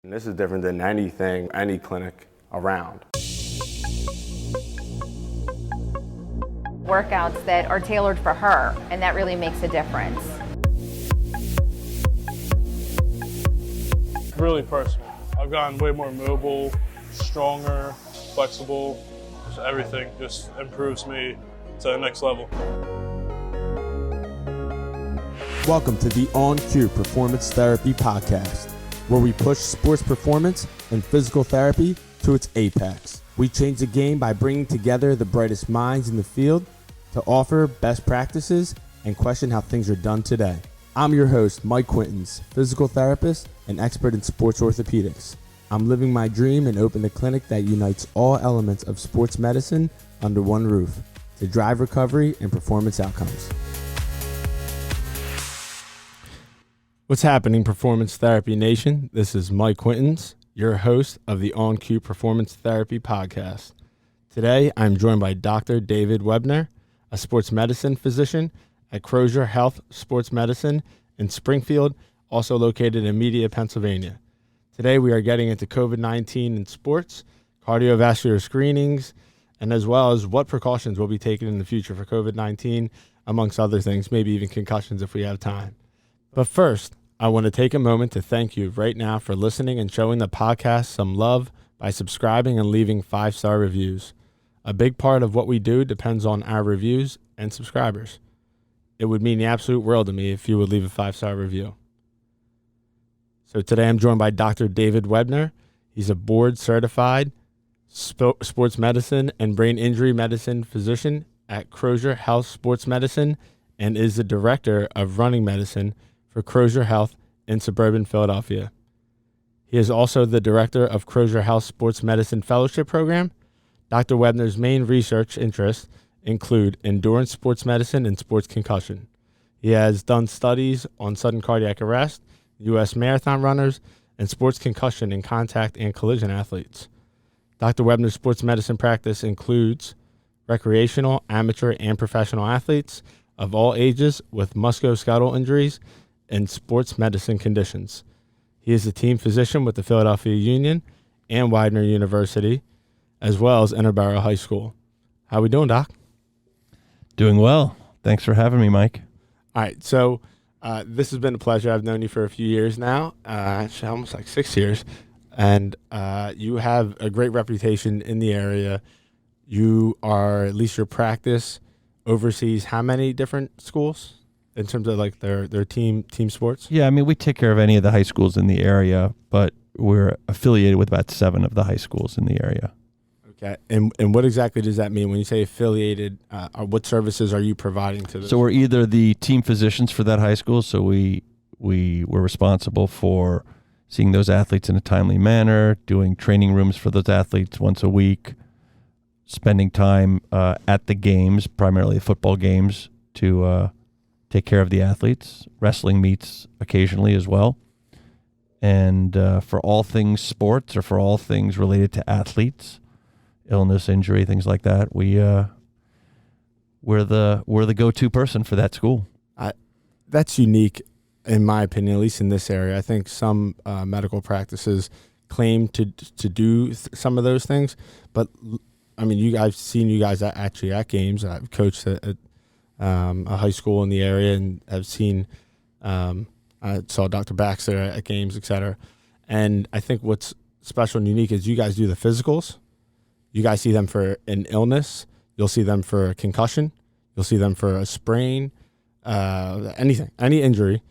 And this is different than any clinic around. Workouts that are tailored for her, and that really makes a difference. Really personal. I've gotten way more mobile, stronger, flexible. Just everything just improves me to the next level. Welcome to the On Cue Performance Therapy Podcast, where we push sports performance and physical therapy to its apex. We change the game by bringing together the brightest minds in the field to offer best practices and question how things are done today. I'm your host, Mike Quintans, physical therapist and expert in sports orthopedics. I'm living my dream and opened a clinic that unites all elements of sports medicine under one roof to drive recovery and performance outcomes. What's happening, Performance Therapy Nation? This is Mike Quintans, your host of the On Cue Performance Therapy Podcast. Today, I'm joined by Dr. David Webner, a sports medicine physician at Crozer Health Sports Medicine in Springfield, also located in Media, Pennsylvania. Today, we are getting into COVID-19 in sports, cardiovascular screenings, and as well as what precautions will be taken in the future for COVID-19, amongst other things, maybe even concussions if we have time. But first, I want to take a moment to thank you right now for listening and showing the podcast some love by subscribing and leaving 5-star reviews. A big part of what we do depends on our reviews and subscribers. It would mean the absolute world to me if you would leave a 5-star review. So today I'm joined by Dr. David Webner. He's a board-certified sports medicine and brain injury medicine physician at Crozer Health Sports Medicine and is the director of running medicine for Crozer Health in suburban Philadelphia. He is also the director of Crozer Health Sports Medicine Fellowship Program. Dr. Webner's main research interests include endurance sports medicine and sports concussion. He has done studies on sudden cardiac arrest, U.S. marathon runners, and sports concussion in contact and collision athletes. Dr. Webner's sports medicine practice includes recreational, amateur, and professional athletes of all ages with musculoskeletal injuries and sports medicine conditions. He is a team physician with the Philadelphia Union and Widener University, as well as Interboro High School. How we doing, Doc? Doing well. Thanks for having me, Mike. All right, so this has been a pleasure. I've known you for a few years now, actually almost like 6 years, and you have a great reputation in the area. You are, at least your practice, oversees how many different schools in terms of like their team sports? Yeah, I mean, we take care of any of the high schools in the area, but we're affiliated with about 7 of the high schools in the area. Okay, and what exactly does that mean when you say affiliated? What services are you providing to them? So we're either the team physicians for that high school, so we're responsible for seeing those athletes in a timely manner, doing training rooms for those athletes once a week, spending time at the games, primarily football games, to take care of the athletes, wrestling meets occasionally as well. And for all things sports or for all things related to athletes, illness, injury, things like that, we're the go-to person for that school. That's unique, in my opinion, at least in this area. I think some medical practices claim to do some of those things, but I mean, I've seen you guys actually at games. I've coached at a high school in the area, and I've seen, I saw Dr. Baxter at games, et cetera. And I think what's special and unique is you guys do the physicals. You guys see them for an illness. You'll see them for a concussion. You'll see them for a sprain, anything, any injury.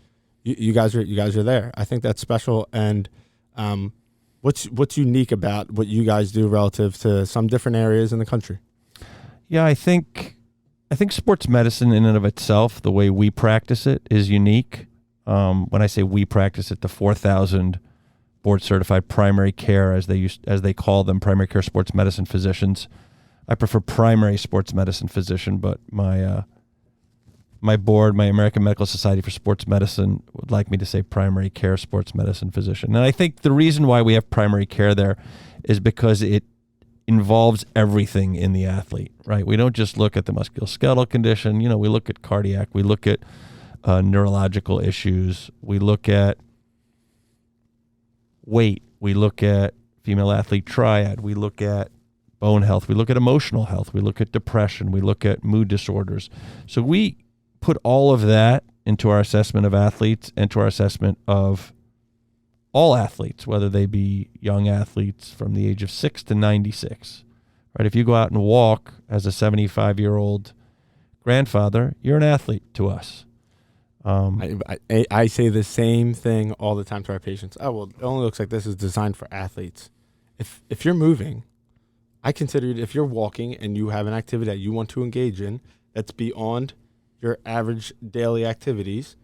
You guys are there. I think that's special. And what's unique about what you guys do relative to some different areas in the country? Yeah, I think sports medicine in and of itself, the way we practice it, is unique. When I say we practice it, the 4,000 board-certified primary care, as they call them, primary care sports medicine physicians. I prefer primary sports medicine physician, but my board, my American Medical Society for Sports Medicine, would like me to say primary care sports medicine physician. And I think the reason why we have primary care there is because it involves everything in the athlete, right? We don't just look at the musculoskeletal condition. We look at cardiac. We look at neurological issues. We look at weight, We look at female athlete triad. We look at bone health. We look at emotional health. We look at depression. We look at mood disorders. So we put all of that into our assessment of athletes and to our assessment of all athletes, whether they be young athletes from the age of 6 to 96. Right? If you go out and walk as a 75-year-old grandfather, you're an athlete to us. I say the same thing all the time to our patients. Oh, well, it only looks like this is designed for athletes. If you're moving, I consider it, if you're walking and you have an activity that you want to engage in that's beyond your average daily activities,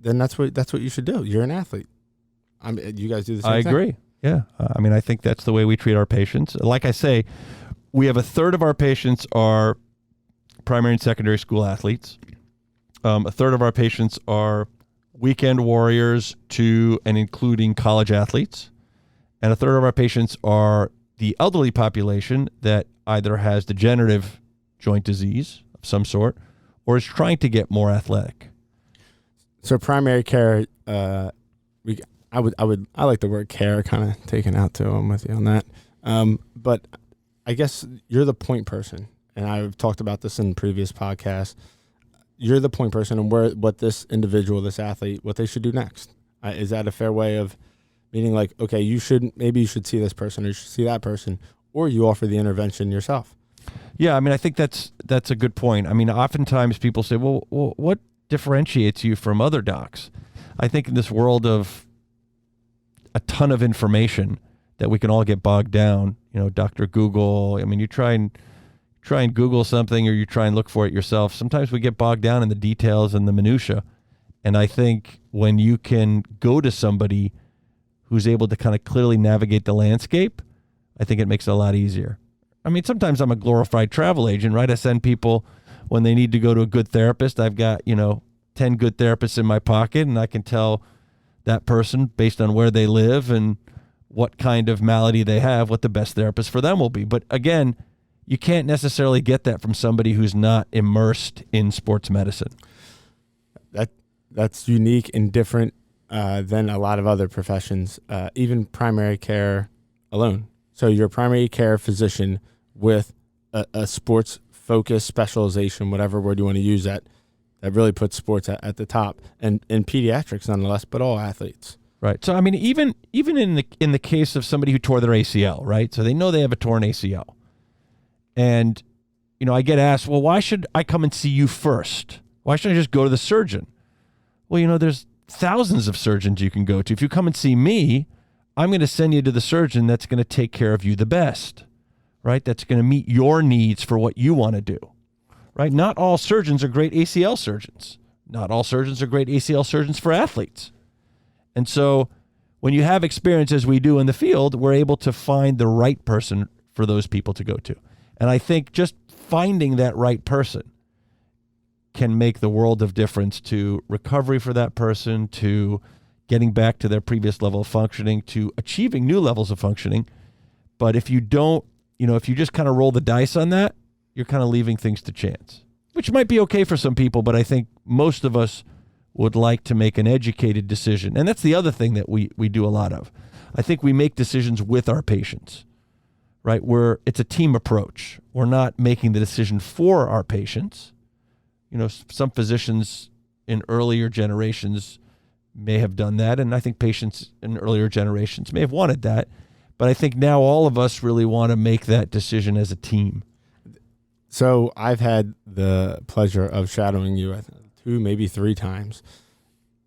then that's what you should do. You're an athlete. You guys do the same thing. I agree. Yeah. I think that's the way we treat our patients. Like I say, we have a third of our patients are primary and secondary school athletes. A third of our patients are weekend warriors to and including college athletes. And a third of our patients are the elderly population that either has degenerative joint disease of some sort or is trying to get more athletic. So primary care, I like the word care kind of taken out too. I'm with you on that. But I guess you're the point person, and I've talked about this in previous podcasts. You're the point person and what this individual, this athlete, what they should do next. Is that a fair way of meaning, like, okay, maybe you should see this person or you should see that person, or you offer the intervention yourself? Yeah, I think that's a good point. Oftentimes people say, well, what differentiates you from other docs? I think in this world of a ton of information that we can all get bogged down, Dr. Google, you try and Google something or you try and look for it yourself. Sometimes we get bogged down in the details and the minutia. And I think when you can go to somebody who's able to kind of clearly navigate the landscape, I think it makes it a lot easier. Sometimes I'm a glorified travel agent, right? I send people when they need to go to a good therapist. I've got, 10 good therapists in my pocket, and I can tell that person based on where they live and what kind of malady they have, what the best therapist for them will be. But again, you can't necessarily get that from somebody who's not immersed in sports medicine. That's unique and different than a lot of other professions, even primary care alone. So you're a primary care physician with a sports focus specialization, whatever word you want to use, that really puts sports at the top, and pediatrics nonetheless, but all athletes. Right. So even in the case of somebody who tore their ACL, right? So they know they have a torn ACL. And, I get asked, well, why should I come and see you first? Why should I just go to the surgeon? Well, there's thousands of surgeons you can go to. If you come and see me, I'm going to send you to the surgeon that's going to take care of you the best, right? That's going to meet your needs for what you want to do, right? Not all surgeons are great ACL surgeons. Not all surgeons are great ACL surgeons for athletes. And so when you have experience as we do in the field, we're able to find the right person for those people to go to. And I think just finding that right person can make the world of difference to recovery for that person, to getting back to their previous level of functioning, to achieving new levels of functioning. But if you don't, if you just kind of roll the dice on that, you're kind of leaving things to chance, which might be okay for some people, but I think most of us would like to make an educated decision. And that's the other thing that we do a lot of. I think we make decisions with our patients, right? It's a team approach. We're not making the decision for our patients. Some physicians in earlier generations may have done that, and I think patients in earlier generations may have wanted that. But I think now all of us really want to make that decision as a team. So I've had the pleasure of shadowing you 2, maybe 3 times,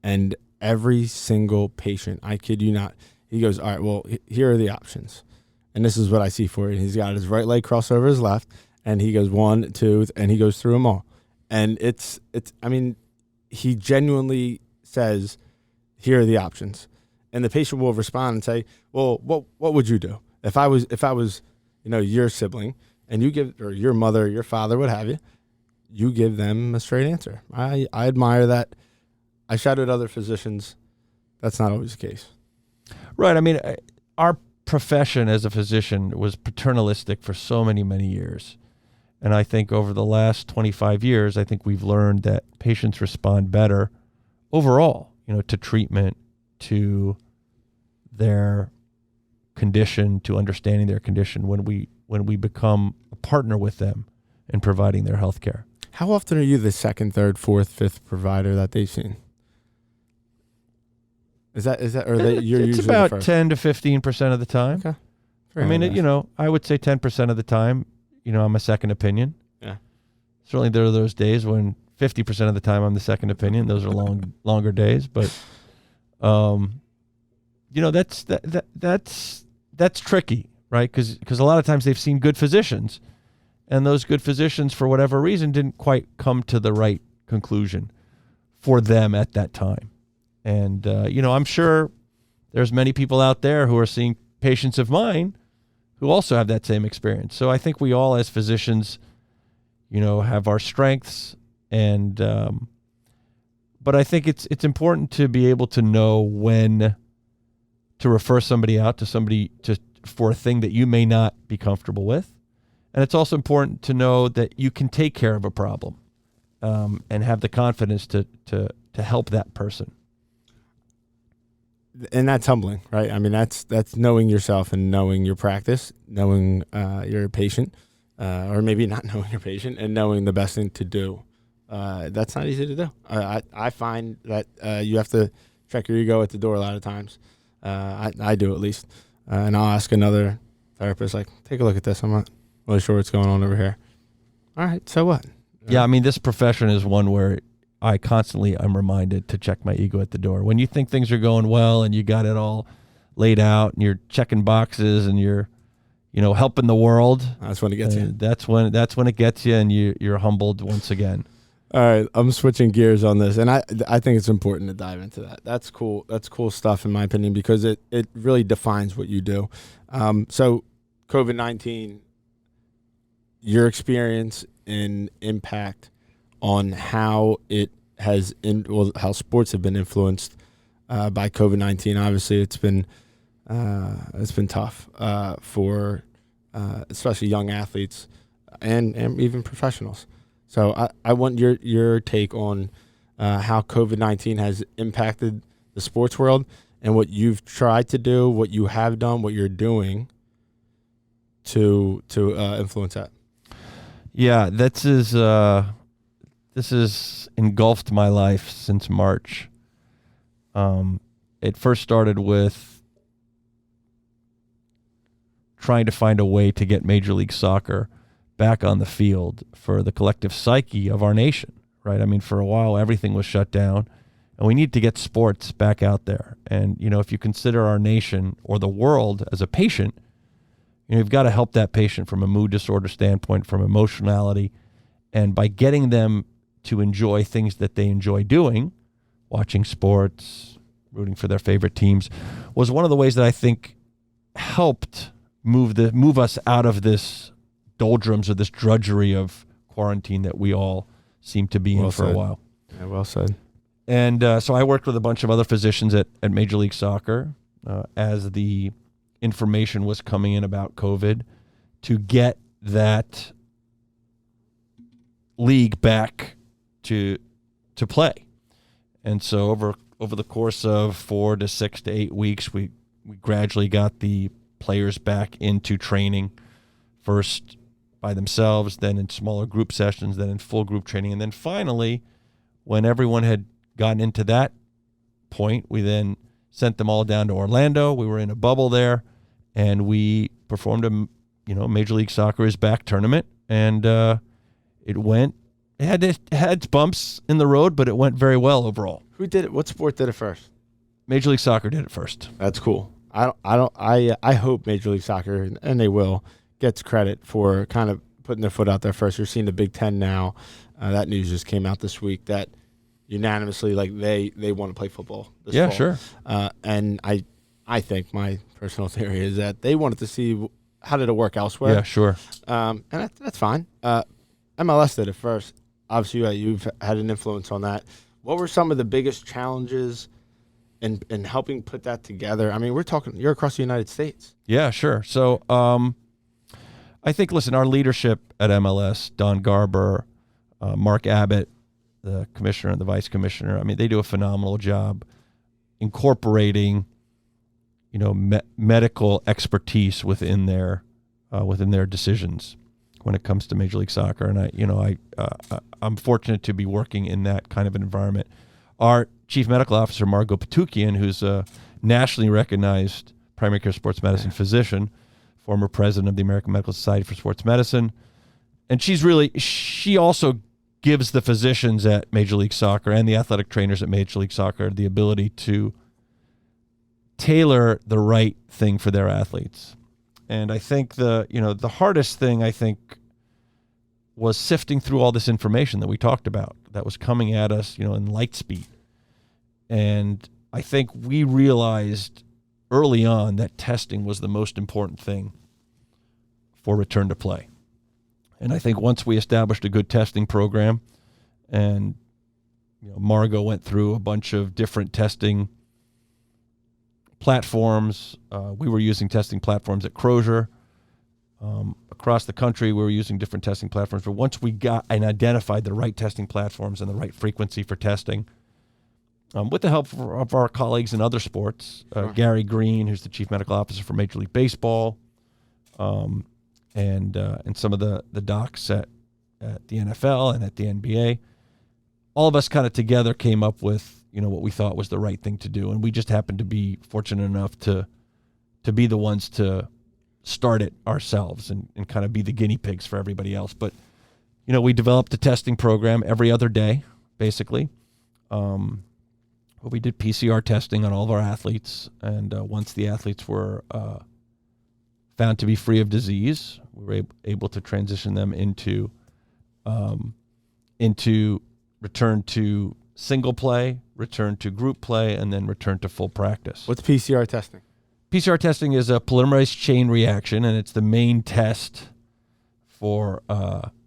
and every single patient, I kid you not, he goes, all right, well, here are the options. And this is what I see for you. He's got his right leg crossed over his left, and he goes 1, 2, and he goes through them all. And he genuinely says, here are the options. And the patient will respond and say, well, what would you do? If I was, your sibling, and you give, or your mother, your father, what have you, you give them a straight answer. I admire that. I shadowed other physicians. That's not always the case. Right. Our profession as a physician was paternalistic for so many, many years. And I think over the last 25 years, I think we've learned that patients respond better overall, to treatment, to their condition, to understanding their condition when we become a partner with them in providing their health care. How often are you the second, third, fourth, fifth provider that they've seen? Is that or that you're it's usually about the first? 10 to 15% of the time. Okay. I mean, I would say 10% of the time, I'm a second opinion. Yeah. Certainly there are those days when 50% of the time I'm the second opinion. Those are longer days, but that's tricky, right? Because a lot of times they've seen good physicians, and those good physicians, for whatever reason, didn't quite come to the right conclusion for them at that time. And, I'm sure there's many people out there who are seeing patients of mine who also have that same experience. So I think we all, as physicians, have our strengths, and but I think it's important to be able to know when to refer somebody out to for a thing that you may not be comfortable with. And it's also important to know that you can take care of a problem and have the confidence to help that person. And that's humbling, right? I mean, that's knowing yourself and knowing your practice, knowing your patient, or maybe not knowing your patient, and knowing the best thing to do. That's not easy to do. I find that you have to check your ego at the door a lot of times. I do, at least. And I'll ask another therapist, like, take a look at this. I'm not really sure what's going on over here. All right, so what? Yeah, I mean, this profession is one where I constantly am reminded to check my ego at the door. When you think things are going well and you got it all laid out and you're checking boxes and you're, helping the world. That's when it gets you. That's when it gets you, and you're humbled once again. All right, I'm switching gears on this, and I think it's important to dive into that. That's cool. That's cool stuff, in my opinion, because it really defines what you do. So COVID-19, your experience and impact on how it has how sports have been influenced by COVID-19. Obviously, it's been tough for especially young athletes and even professionals. So I want your take on how COVID-19 has impacted the sports world and what you've tried to do, what you have done, what you're doing to influence that. Yeah, this has engulfed my life since March. It first started with trying to find a way to get Major League Soccer back on the field for the collective psyche of our nation, right? I mean, for a while, everything was shut down, and we need to get sports back out there. And, if you consider our nation or the world as a patient, you've got to help that patient from a mood disorder standpoint, from emotionality, and by getting them to enjoy things that they enjoy doing, watching sports, rooting for their favorite teams, was one of the ways that I think helped move us out of this doldrums or this drudgery of quarantine that we all seem to be in for a while. Yeah, well said. And so I worked with a bunch of other physicians at Major League Soccer as the information was coming in about COVID to get that league back to play. And so over the course of 4 to 6 to 8 weeks, we gradually got the players back into training, first by themselves, then in smaller group sessions, then in full group training. And then finally, when everyone had gotten into that point, we then sent them all down to Orlando. We were in a bubble there, and we performed a Major League Soccer is Back tournament. And it had its bumps in the road, but it went very well overall. Who did it? What sport did it first? Major League Soccer did it first. That's cool. I hope Major League Soccer, and they will, gets credit for kind of putting their foot out there first. You're seeing the Big Ten now. That news just came out this week that unanimously, they want to play football this fall. Sure. And I think my personal theory is that they wanted to see how did it work elsewhere. Yeah, sure. And that's fine. MLS did it first. Obviously, you've had an influence on that. What were some of the biggest challenges in helping put that together? I mean, you're across the United States. Yeah, sure. So I think, listen, our leadership at MLS, Don Garber, Mark Abbott, the commissioner and the vice commissioner, I mean, they do a phenomenal job incorporating medical expertise within their decisions when it comes to Major League Soccer. And I'm fortunate to be working in that kind of an environment. Our Chief Medical Officer, Margot Patukian, who's a nationally recognized primary care sports medicine physician, former president of the American Medical Society for Sports Medicine. And she also gives the physicians at Major League Soccer and the athletic trainers at Major League Soccer the ability to tailor the right thing for their athletes. And I think the hardest thing, I think, was sifting through all this information that we talked about that was coming at us, in light speed. And I think we realized early on that testing was the most important thing for return to play. And I think once we established a good testing program, and Margot went through a bunch of different testing platforms. We were using testing platforms at Crozer. Across the country, we were using different testing platforms. But once we got and identified the right testing platforms and the right frequency for testing, with the help of our colleagues in other sports, Gary Green, who's the Chief Medical Officer for Major League Baseball, and some of the docs at the NFL and at the NBA, all of us kind of together came up with what we thought was the right thing to do, and we just happened to be fortunate enough to be the ones to start it ourselves and kind of be the guinea pigs for everybody else. But we developed a testing program every other day, basically. We did PCR testing on all of our athletes, and once the athletes were found to be free of disease, we were able to transition them into return to single play, return to group play, and then return to full practice. What's PCR testing? PCR testing is a polymerase chain reaction, and it's the main test for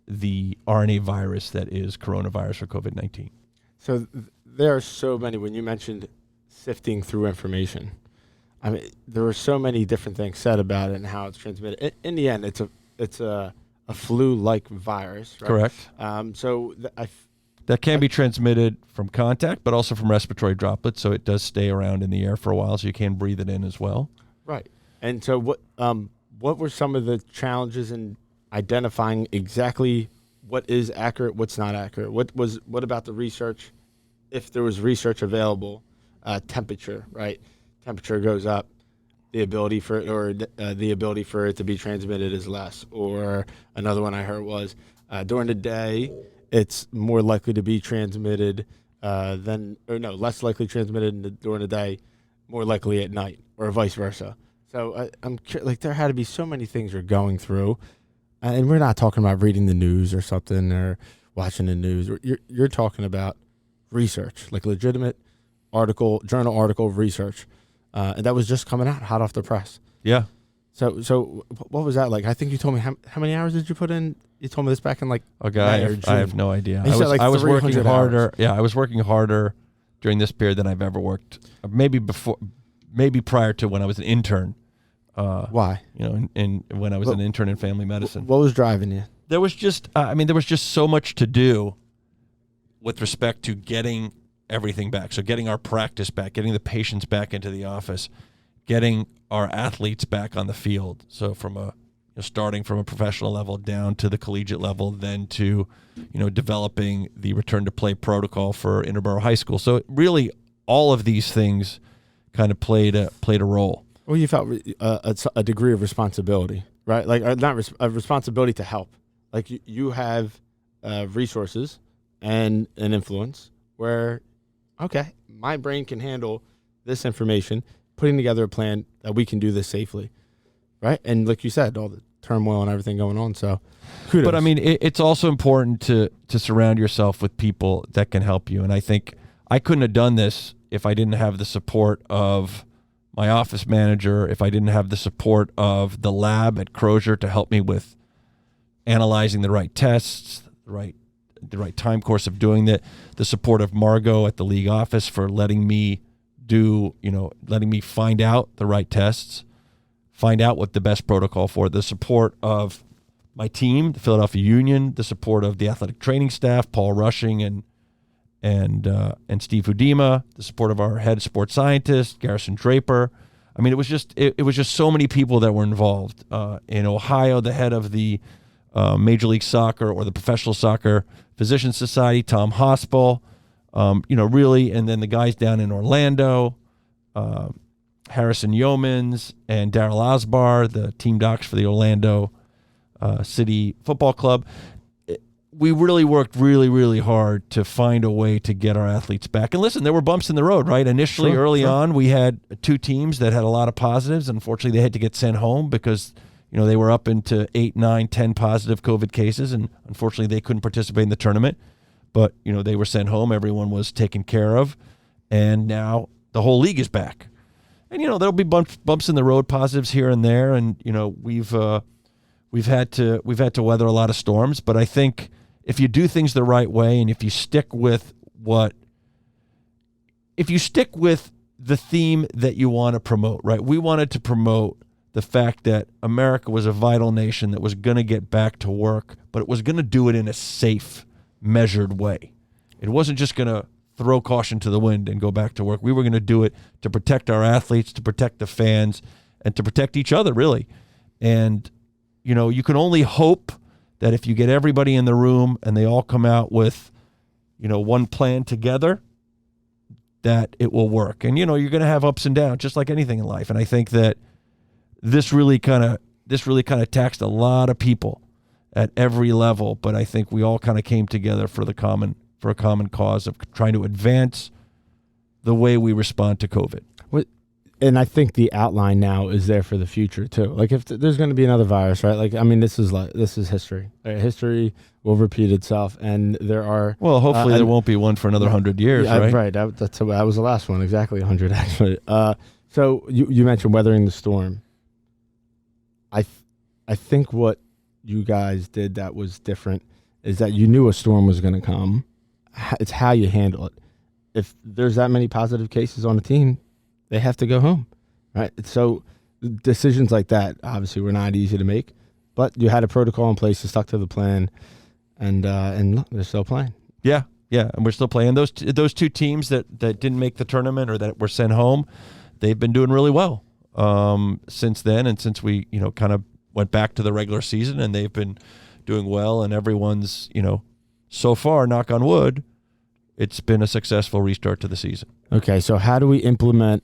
the RNA virus that is coronavirus or COVID-19. So there are so many, when you mentioned sifting through information, I mean, there were so many different things said about it and how it's transmitted. In the end, it's a flu-like virus, right? Correct. That can be transmitted from contact, but also from respiratory droplets, so it does stay around in the air for a while, so you can breathe it in as well. Right. And so what were some of the challenges in identifying exactly what is accurate, what's not accurate? What about the research, if there was research available? Temperature, right? Temperature goes up, the ability for it to be transmitted is less. Or another one I heard was during the day, it's more likely to be transmitted less likely transmitted during the day, more likely at night, or vice versa. So there had to be so many things you're going through, and we're not talking about reading the news or something or watching the news. You're talking about research, like legitimate journal article of research, and that was just coming out hot off the press. Yeah. So what was that like? I think you told me how many hours did you put in? You told me this back in May or June. I have no idea. I was working harder. Hours. Yeah, I was working harder during this period than I've ever worked. Maybe prior to when I was an intern. Why? When I was an intern in family medicine. What was driving you? There was just so much to do with respect to getting everything back. So getting our practice back, getting the patients back into the office, getting our athletes back on the field. So starting from a professional level down to the collegiate level, then to, developing the return to play protocol for Interboro High School. So really all of these things kind of played a role. Well, you felt a degree of responsibility, right? Like a responsibility to help. Like you have resources and an influence where, okay, my brain can handle this information, putting together a plan that we can do this safely, right? And like you said, all the turmoil and everything going on. So, kudos. But I mean, it's also important to surround yourself with people that can help you. And I think I couldn't have done this if I didn't have the support of my office manager, if I didn't have the support of the lab at Crozer to help me with analyzing the right tests, the right time course of doing that, the support of Margot at the league office for letting me find out the right tests, find out what the best protocol for, the support of my team, the Philadelphia Union, the support of the athletic training staff, Paul Rushing and Steve Hudima, the support of our head sports scientist, Garrison Draper, I mean, it was just so many people that were involved. In Ohio, the head of the Major League Soccer or the Professional Soccer Physicians Society, Tom Hospital, really, and then the guys down in Orlando, Harrison Yeomans and Daryl Osbar, the team docs for the Orlando City Football Club. We really worked really, really hard to find a way to get our athletes back. And listen, there were bumps in the road, right? Initially, early on, we had 2 teams that had a lot of positives. Unfortunately, they had to get sent home because, they were up into 8, 9, 10 positive COVID cases. And unfortunately, they couldn't participate in the tournament. But, they were sent home. Everyone was taken care of. And now the whole league is back. And, there'll be bumps in the road, positives here and there. And, we've had to weather a lot of storms. But I think if you do things the right way, and if you stick with the theme that you want to promote, right? We wanted to promote the fact that America was a vital nation that was going to get back to work, but it was going to do it in a safe, measured way. It wasn't just going to throw caution to the wind and go back to work. We were going to do it to protect our athletes, to protect the fans, and to protect each other, really. And, you can only hope that if you get everybody in the room and they all come out with, one plan together, that it will work. And, you're going to have ups and downs, just like anything in life. And I think that this really kind of taxed a lot of people at every level. But I think we all kind of came together for a common cause of trying to advance the way we respond to COVID. And I think the outline now is there for the future too. Like if there's going to be another virus, right? Like, I mean, this is history. Right? History will repeat itself, and there are. Well, hopefully there won't be one for another 100 years, right? Right. That was the last one, exactly 100 actually. So you mentioned weathering the storm. I think what you guys did that was different is that you knew a storm was going to come. It's how you handle it. If there's that many positive cases on a team, they have to go home, right? So decisions like that obviously were not easy to make, but you had a protocol in place, you stuck to the plan, and look, they're still playing. Yeah, and we're still playing. Those 2 teams that didn't make the tournament or that were sent home, they've been doing really well since then, and since we kind of went back to the regular season, and they've been doing well, and everyone's so far, knock on wood, it's been a successful restart to the season. Okay, so how do we implement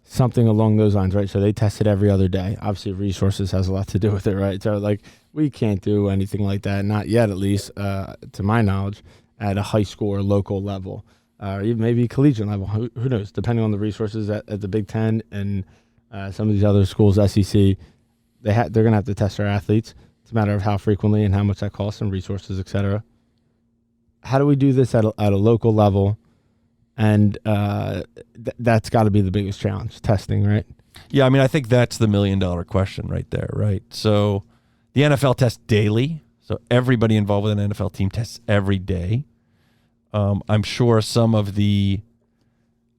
something along those lines, right? So they test it every other day. Obviously, resources has a lot to do with it, right? So, we can't do anything like that, not yet at least, to my knowledge, at a high school or local level, or even maybe collegiate level. Who knows? Depending on the resources at the Big Ten and some of these other schools, SEC, they're going to have to test their athletes. It's a matter of how frequently and how much that costs and resources, et cetera. How do we do this at a local level? And that's got to be the biggest challenge, testing, right? Yeah, I mean, I think that's the $1 million question right there, right? So the NFL tests daily. So everybody involved with an NFL team tests every day. I'm sure some of the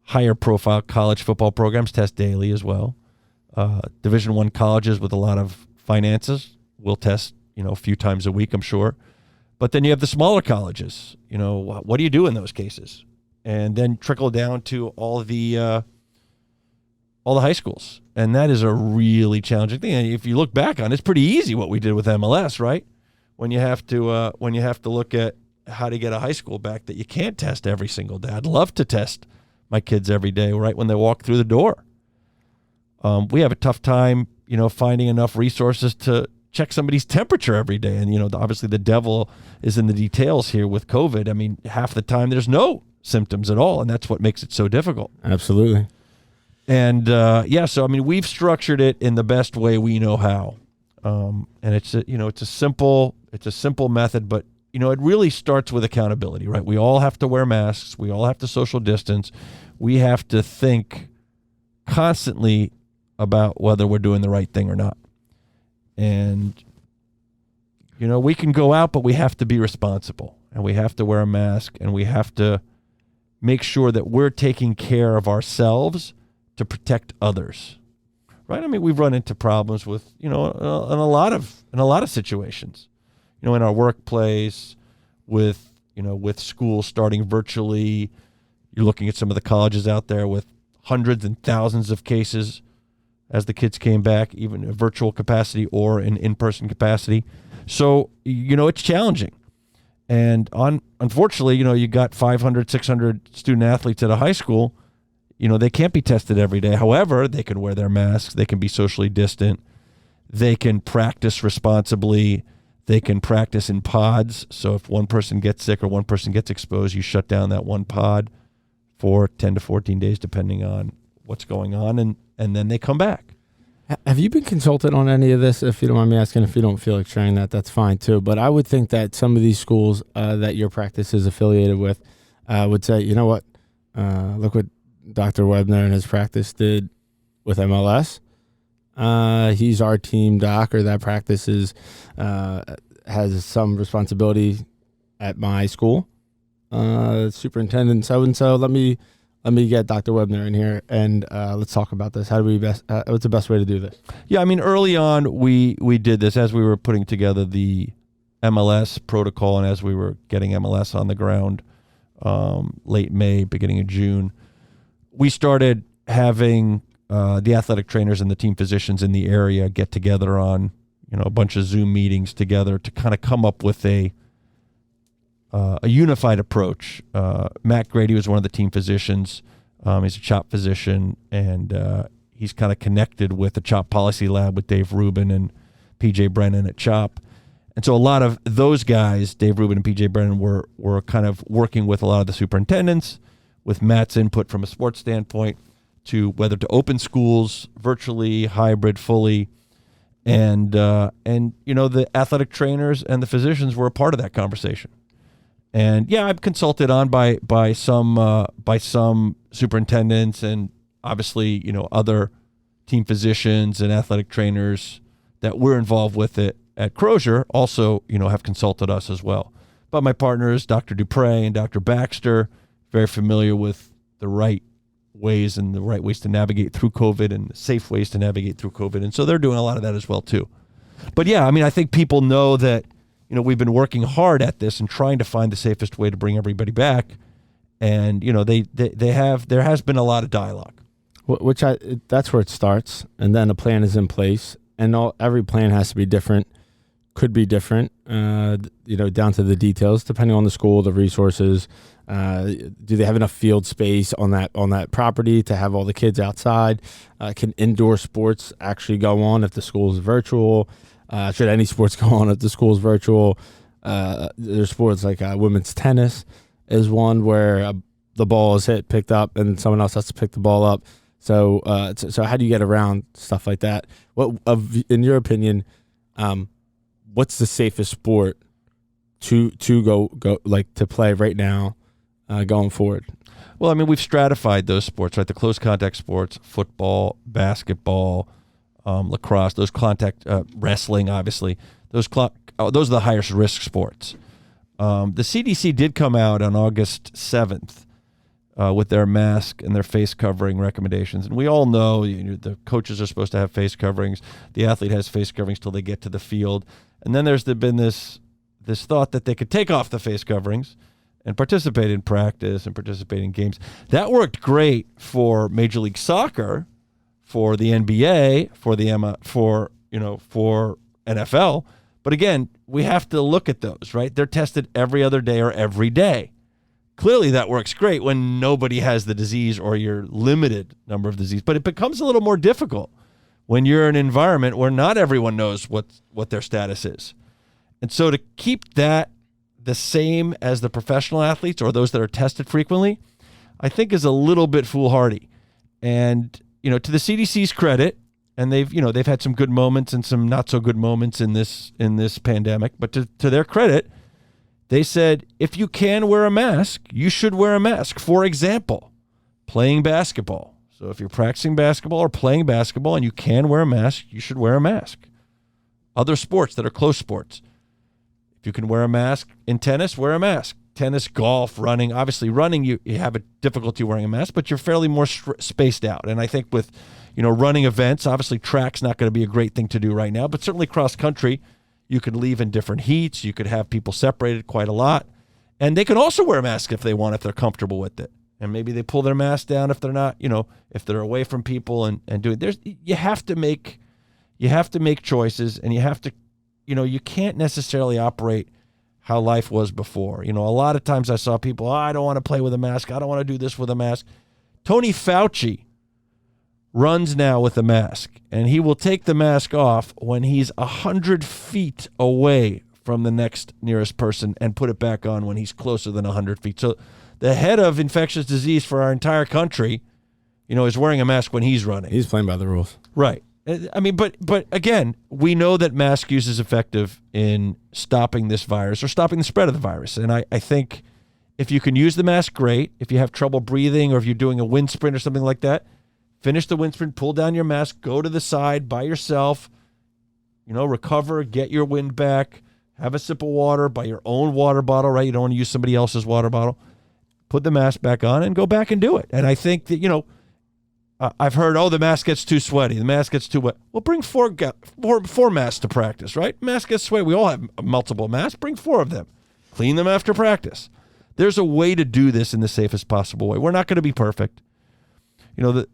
higher profile college football programs test daily as well. Division I colleges with a lot of finances will test, a few times a week, I'm sure. But then you have the smaller colleges. What do you do in those cases? And then trickle down to all the high schools. And that is a really challenging thing. And if you look back on it, it's pretty easy what we did with MLS, right? When you have to look at how to get a high school back that you can't test every single day. I'd love to test my kids every day, right when they walk through the door. We have a tough time, finding enough resources to check somebody's temperature every day. And, obviously the devil is in the details here with COVID. I mean, half the time there's no symptoms at all, and that's what makes it so difficult. Absolutely. And, so, I mean, we've structured it in the best way we know how. And it's a simple method, but, it really starts with accountability, right? We all have to wear masks. We all have to social distance. We have to think constantly about whether we're doing the right thing or not. And, we can go out, but we have to be responsible, and we have to wear a mask, and we have to make sure that we're taking care of ourselves to protect others, right? I mean, we've run into problems with, in a lot of situations, in our workplace, with schools starting virtually. You're looking at some of the colleges out there with hundreds and thousands of cases as the kids came back, even in a virtual capacity or an in-person capacity. So, it's challenging. And unfortunately, you got 500, 600 student athletes at a high school. They can't be tested every day. However, they can wear their masks. They can be socially distant. They can practice responsibly. They can practice in pods. So if one person gets sick or one person gets exposed, you shut down that one pod for 10 to 14 days, depending on what's going on. And then they come back. Have you been consulted on any of this? If you don't mind me asking, if you don't feel like sharing that, that's fine too. But I would think that some of these schools that your practice is affiliated with would say, you know what, look what Dr. Webner and his practice did with MLS. He's our team doc, or that practice has some responsibility at my school. Superintendent so-and-so, let me get Dr. Webner in here and let's talk about this. How do we what's the best way to do this? Yeah, I mean, early on we did this as we were putting together the MLS protocol and as we were getting MLS on the ground late May, beginning of June. We started having the athletic trainers and the team physicians in the area get together on a bunch of Zoom meetings together to kind of come up with a unified approach. Matt Grady was one of the team physicians. He's a CHOP physician, and he's kind of connected with the CHOP policy lab with Dave Rubin and PJ Brennan at CHOP. And so a lot of those guys, Dave Rubin and PJ Brennan, were kind of working with a lot of the superintendents, with Matt's input from a sports standpoint, to whether to open schools virtually, hybrid, fully. And the athletic trainers and the physicians were a part of that conversation. And yeah, I'm consulted on by some superintendents and obviously, other team physicians and athletic trainers that we're involved with it at Crozer also, have consulted us as well. But my partners, Dr. Dupre and Dr. Baxter, very familiar with the right ways and the right ways to navigate through COVID and the safe ways to navigate through COVID. And so they're doing a lot of that as well too. But yeah, I mean, I think people know that, we've been working hard at this and trying to find the safest way to bring everybody back. And, there has been a lot of dialogue. That's where it starts. And then a plan is in place, and every plan has to be different, could be different, down to the details, depending on the school, the resources. Do they have enough field space on that property to have all the kids outside? Can indoor sports actually go on if the school is virtual? Should any sports go on if the school is virtual? There's sports like women's tennis is one where the ball is picked up, and someone else has to pick the ball up. So how do you get around stuff like that? In your opinion, what's the safest sport to go to play right now, going forward? Well, I mean, we've stratified those sports, right? The close contact sports, football, basketball, lacrosse, those contact, wrestling, obviously. Those are the highest risk sports. The CDC did come out on August 7th with their mask and their face covering recommendations. And we all know the coaches are supposed to have face coverings. The athlete has face coverings till they get to the field. And then there's been this thought that they could take off the face coverings and participate in practice and participate in games. That worked great for Major League Soccer, for the NBA, for NFL. But again, we have to look at those, right? They're tested every other day or every day. Clearly that works great when nobody has the disease or you're limited number of disease, but it becomes a little more difficult when you're in an environment where not everyone knows what their status is. And so to keep that the same as the professional athletes or those that are tested frequently, I think is a little bit foolhardy. And, to the CDC's credit, and they've had some good moments and some not so good moments in this pandemic, but to their credit, they said, if you can wear a mask, you should wear a mask. For example, playing basketball. So if you're practicing basketball or playing basketball and you can wear a mask, you should wear a mask. Other sports that are close sports. If you can wear a mask in tennis, wear a mask. Tennis, golf, running. Obviously, running, you have a difficulty wearing a mask, but you're fairly more spaced out. And I think with, running events, obviously track's not going to be a great thing to do right now, but certainly cross country, you could leave in different heats. You could have people separated quite a lot. And they can also wear a mask if they want, if they're comfortable with it. and maybe they pull their mask down if they're not, if they're away from people and do it. You have to make choices, and you have to, you can't necessarily operate how life was before. A lot of times I saw people, I don't want to play with a mask. I don't want to do this with a mask. Tony Fauci runs now with a mask, and he will take the mask off when he's 100 feet away from the next nearest person and put it back on when he's closer than 100 feet. So the head of infectious disease for our entire country, is wearing a mask when he's running. He's playing by the rules. Right. I mean, but again, we know that mask use is effective in stopping this virus or stopping the spread of the virus. And I think if you can use the mask, great. If you have trouble breathing, or if you're doing a wind sprint or something like that, finish the wind sprint, pull down your mask, go to the side by yourself, recover, get your wind back, have a sip of water by your own water bottle, right? You don't want to use somebody else's water bottle. Put the mask back on and go back and do it. And I think that, I've heard, the mask gets too sweaty. The mask gets too wet. Well, bring four masks to practice, right? Mask gets sweaty. We all have multiple masks. Bring 4 of them. Clean them after practice. There's a way to do this in the safest possible way. We're not going to be perfect. The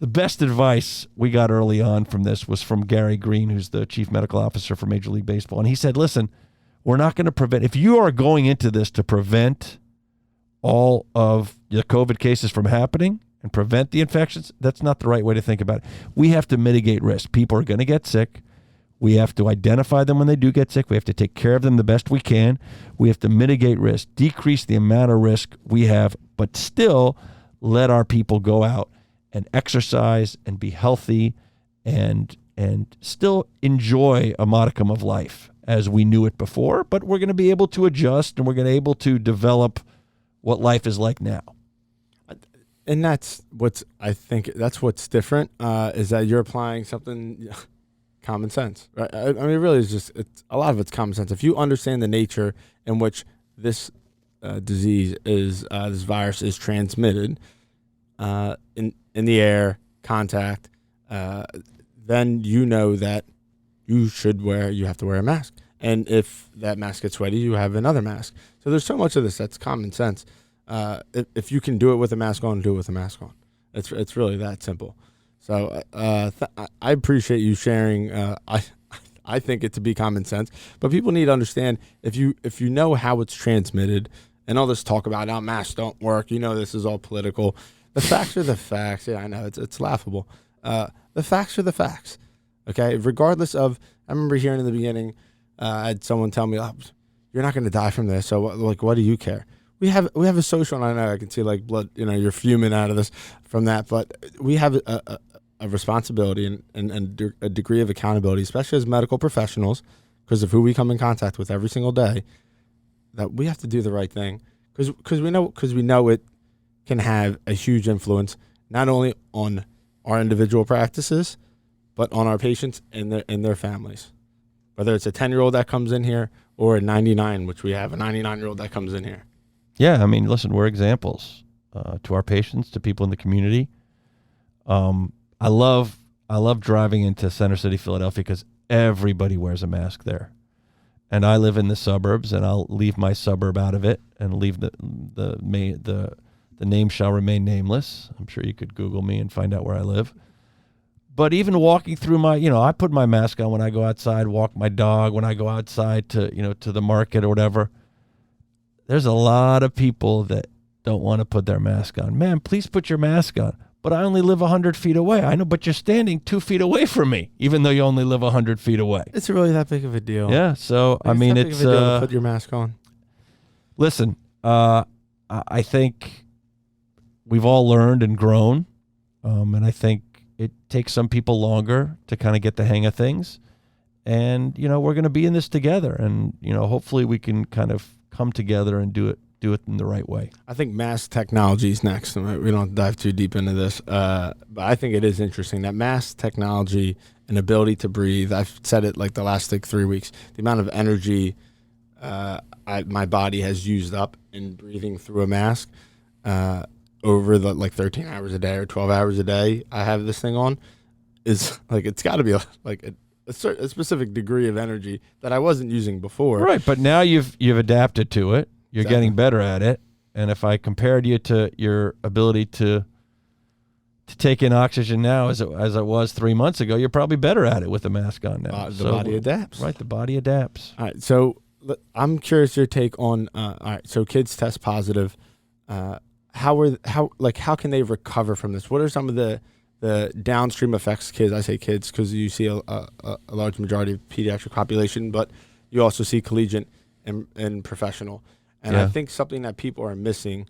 best advice we got early on from this was from Gary Green, who's the chief medical officer for Major League Baseball. And he said, listen, we're not going to prevent, if you are going into this to prevent all of the COVID cases from happening and prevent the infections, that's not the right way to think about it. We have to mitigate risk. People are going to get sick. We have to identify them when they do get sick. We have to take care of them the best we can. We have to mitigate risk, decrease the amount of risk we have, but still let our people go out and exercise and be healthy and still enjoy a modicum of life as we knew it before. But we're going to be able to adjust, and we're going to be able to develop what life is like now. And that's what's different, is that you're applying something common sense, right? I mean, it really is a lot of it's common sense. If you understand the nature in which this disease this virus is transmitted in the air, contact, then you know that you have to wear a mask. And if that mask gets sweaty, you have another mask. So there's so much of this that's common sense. If you can do it with a mask on, do it with a mask on. It's really that simple. So I appreciate you sharing. I think it to be common sense, but people need to understand if you know how it's transmitted, and all this talk about how masks don't work. This is all political. The facts are the facts. Yeah, I know it's laughable. The facts are the facts. Okay, regardless of. I remember hearing in the beginning, I had someone tell me, "You're not going to die from this, so what do you care?" We have a social, and I know I can see blood. You're fuming out of this from that, but we have a responsibility and a degree of accountability, especially as medical professionals, because of who we come in contact with every single day, that we have to do the right thing because we know it can have a huge influence not only on our individual practices, but on our patients and their families. Whether it's a 10-year-old that comes in here or a 99, which we have a 99-year-old that comes in here. Yeah, I mean, listen, we're examples to our patients, to people in the community. I love driving into Center City, Philadelphia, because everybody wears a mask there. And I live in the suburbs, and I'll leave my suburb out of it and leave the name shall remain nameless. I'm sure you could Google me and find out where I live. But even walking through I put my mask on when I go outside, walk my dog, when I go outside to the market or whatever. There's a lot of people that don't want to put their mask on. Man, please put your mask on. But I only live 100 feet away. I know, but you're standing 2 feet away from me, even though you only live 100 feet away. It's really that big of a deal. Yeah, so, I mean, it's... put your mask on. Listen, I think we've all learned and grown, and I think it takes some people longer to kind of get the hang of things. And, we're going to be in this together, and, hopefully we can kind of come together and do it in the right way. I think mask technology is next. We don't dive too deep into this, but I think it is interesting that mask technology and ability to breathe. I've said it the last 3 weeks. The amount of energy my body has used up in breathing through a mask over the 13 hours a day or 12 hours a day I have this thing on is it's got to be a specific degree of energy that I wasn't using before. Right, but now you've adapted to it. You're getting better at it, And if I compared you to your ability to take in oxygen now as it was 3 months ago, you're probably better at it with the mask on now. The body adapts. Right, the body adapts. All right, so I'm curious your take on. All right, so kids test positive. How can they recover from this? What are some of the downstream effects? I say kids because you see a large majority of pediatric population, but you also see collegiate and professional. And I think something that people are missing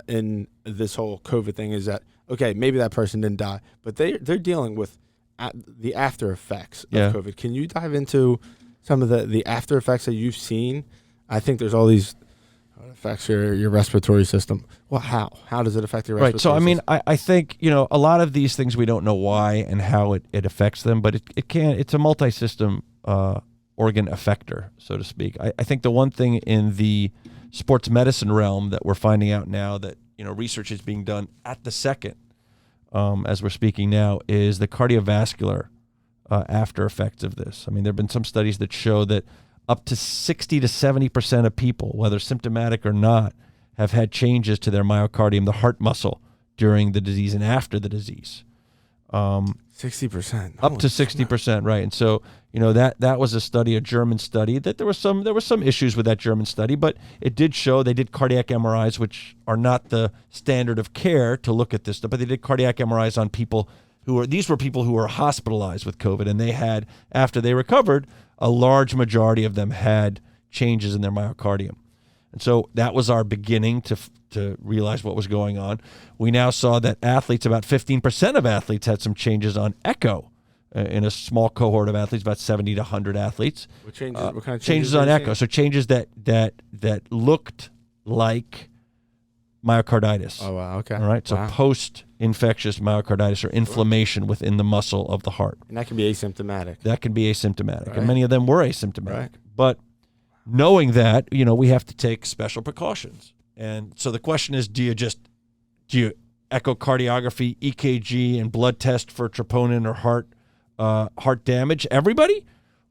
in this whole COVID thing is that, okay, maybe that person didn't die, but they're dealing with the after effects of COVID. Can you dive into some of the after effects that you've seen? I think there's all these affects your respiratory system. Well, how does it affect your respiratory system? Right. So, I think, a lot of these things we don't know why and how it affects them, but it's a multi-system organ effector, so to speak. I think the one thing in the sports medicine realm that we're finding out now that, research is being done at the second, as we're speaking now, is the cardiovascular after effects of this. I mean, there have been some studies that show that up to 60 to 70% of people, whether symptomatic or not, have had changes to their myocardium, the heart muscle, during the disease and after the disease. 60%. Up to 60%, right. And so, that was a study, a German study, that there were some issues with that German study, but it did show they did cardiac MRIs, which are not the standard of care to look at this stuff, but they did cardiac MRIs on people these were people who were hospitalized with COVID, and they had, after they recovered, a large majority of them had changes in their myocardium. And so that was our beginning to realize what was going on. We now saw that athletes, about 15% of athletes had some changes on echo in a small cohort of athletes, about 70 to 100 athletes. What changes? What kind of changes on echo? So changes that looked like myocarditis. Oh, wow. Okay. All right. So post-infectious myocarditis or inflammation within the muscle of the heart. And that can be asymptomatic. Right. And many of them were asymptomatic. Right. But knowing that, we have to take special precautions. And so the question is, do you echocardiography, EKG, and blood test for troponin or heart damage everybody?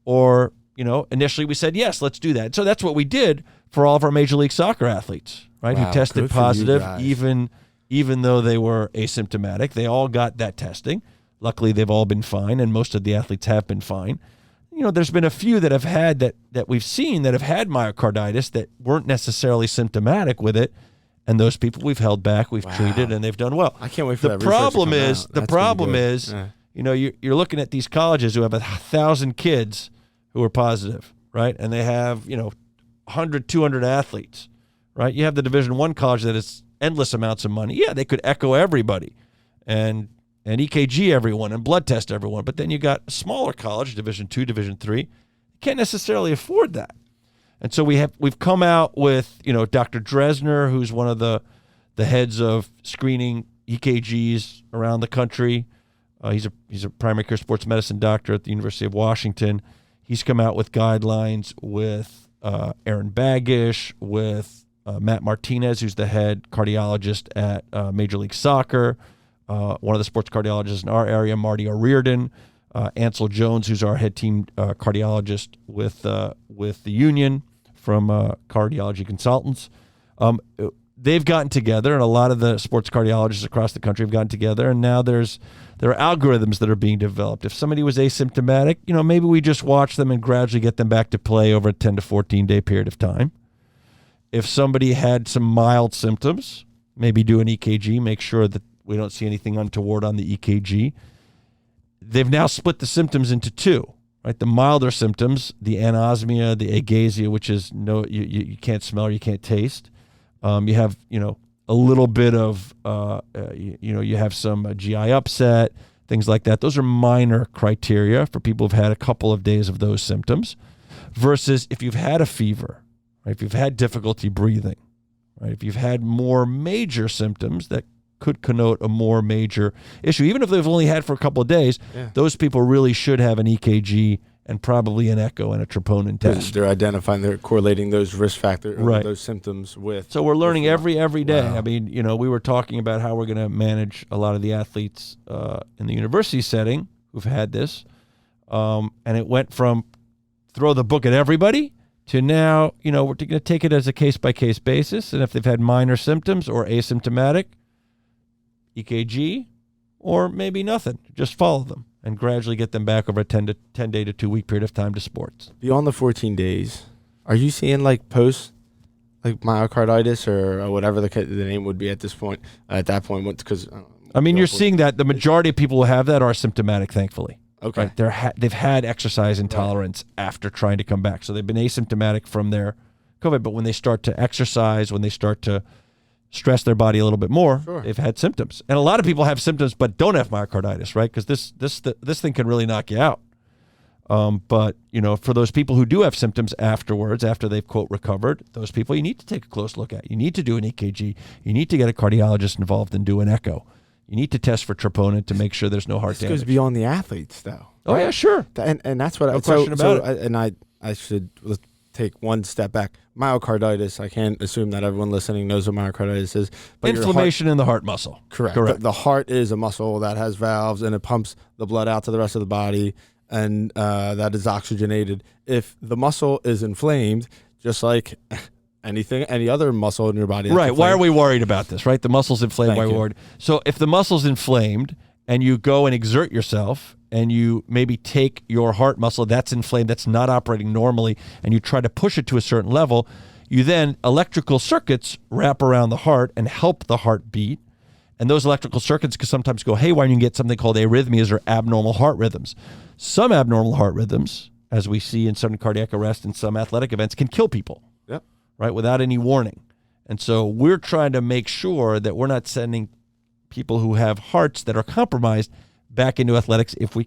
Or, initially we said, yes, let's do that. So that's what we did for all of our Major League Soccer athletes, right? Wow, who tested positive, even though they were asymptomatic. They all got that testing. Luckily, they've all been fine, and most of the athletes have been fine. There's been a few that have had that we've seen that have had myocarditis that weren't necessarily symptomatic with it, and those people we've held back, we've treated, and they've done well. I can't wait for that. The problem is, you're looking at these colleges who have 1,000 kids who are positive, right? And they have 100, 200 athletes, right? You have the Division I college that has endless amounts of money. Yeah, they could echo everybody and EKG everyone and blood test everyone. But then you got a smaller college, Division II, Division III. You can't necessarily afford that. And so we've come out with, Dr. Dresner, who's one of the heads of screening EKGs around the country. He's a primary care sports medicine doctor at the University of Washington. He's come out with guidelines with Aaron Baggish, with Matt Martinez, who's the head cardiologist at Major League Soccer, one of the sports cardiologists in our area, Marty O'Riordan, Ansel Jones, who's our head team cardiologist with the Union from Cardiology Consultants. They've gotten together, and a lot of the sports cardiologists across the country have gotten together, and now there are algorithms that are being developed. If somebody was asymptomatic, maybe we just watch them and gradually get them back to play over a 10 to 14-day period of time. If somebody had some mild symptoms, maybe do an EKG, make sure that we don't see anything untoward on the EKG. They've now split the symptoms into two, right? The milder symptoms, the anosmia, the agasia, which is you can't smell or you can't taste. You have, a little bit of, you have some GI upset, things like that. Those are minor criteria for people who've had a couple of days of those symptoms versus if you've had a fever, right? If you've had difficulty breathing, right? If you've had more major symptoms that could connote a more major issue, even if they've only had for a couple of days, those people really should have an EKG and probably an echo and a troponin test. They're identifying, they're correlating those risk factors, those symptoms with. So we're learning every day. Wow. I mean, we were talking about how we're going to manage a lot of the athletes in the university setting who've had this. And it went from throw the book at everybody to now, we're going to take it as a case-by-case basis, and if they've had minor symptoms or asymptomatic, EKG, or maybe nothing, just follow them and gradually get them back over a 10 day to 2 week period of time to sports. Beyond the 14 days, are you seeing like post like myocarditis or whatever the name would be at this point? At that point, because you're seeing that the majority of people who have that are symptomatic, thankfully. Okay, right? They've had exercise intolerance after trying to come back, so they've been asymptomatic from their COVID. But when they start to exercise, when they start to stress their body a little bit more, they've had symptoms. And a lot of people have symptoms but don't have myocarditis, right? Because this thing can really knock you out. But, for those people who do have symptoms afterwards, after they've, quote, recovered, those people you need to take a close look at. You need to do an EKG. You need to get a cardiologist involved and do an echo. You need to test for troponin to make sure there's no heart damage. This goes beyond the athletes, though. Oh, yeah, sure. And that's what no question about it. I should take one step back. Myocarditis, I can't assume that everyone listening knows what myocarditis is. But inflammation in the heart muscle. Correct. The heart is a muscle that has valves, and it pumps the blood out to the rest of the body, and that is oxygenated. If the muscle is inflamed, just like any other muscle in your body. Right. Why are we worried about this, right? The muscle's inflamed. Why are we worried? So if the muscle's inflamed and you go and exert yourself and you maybe take your heart muscle that's inflamed, that's not operating normally, and you try to push it to a certain level, you then electrical circuits wrap around the heart and help the heart beat. And those electrical circuits can sometimes go haywire and you can get something called arrhythmias or abnormal heart rhythms. Some abnormal heart rhythms, as we see in sudden cardiac arrest and some athletic events, can kill people. Yep. Right, without any warning. And so we're trying to make sure that we're not sending people who have hearts that are compromised back into athletics if we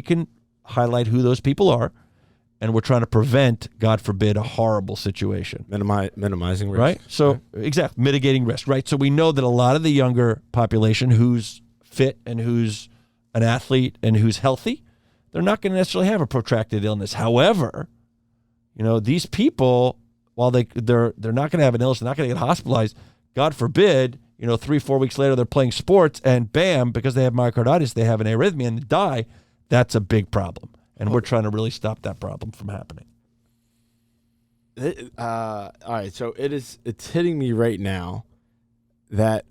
can highlight who those people are, and we're trying to prevent, God forbid, a horrible situation. Minimizing risk. Right? So, exactly, mitigating risk, right? So we know that a lot of the younger population who's fit and who's an athlete and who's healthy, they're not going to necessarily have a protracted illness. However, these people, while they're not going to have an illness, they're not going to get hospitalized, God forbid, 3-4 weeks later they're playing sports and bam, because they have myocarditis, they have an arrhythmia and die. That's a big problem. And we're trying to really stop that problem from happening. All right, so it's hitting me right now that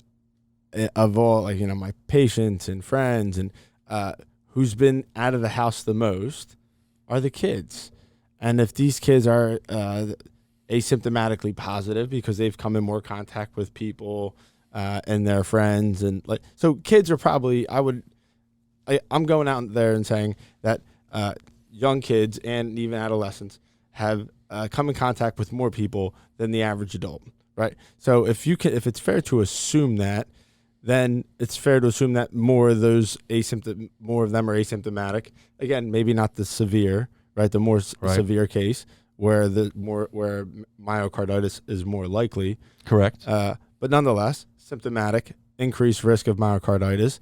of all, my patients and friends and who's been out of the house the most are the kids. And if these kids are asymptomatically positive because they've come in more contact with people and their friends, and so kids are probably, I'm going out there and saying that young kids and even adolescents have come in contact with more people than the average adult, right? So if it's fair to assume that, then it's fair to assume that more of them are asymptomatic. Again, maybe not the severe, right? The more severe case where myocarditis is more likely. Correct. But nonetheless, symptomatic, increased risk of myocarditis,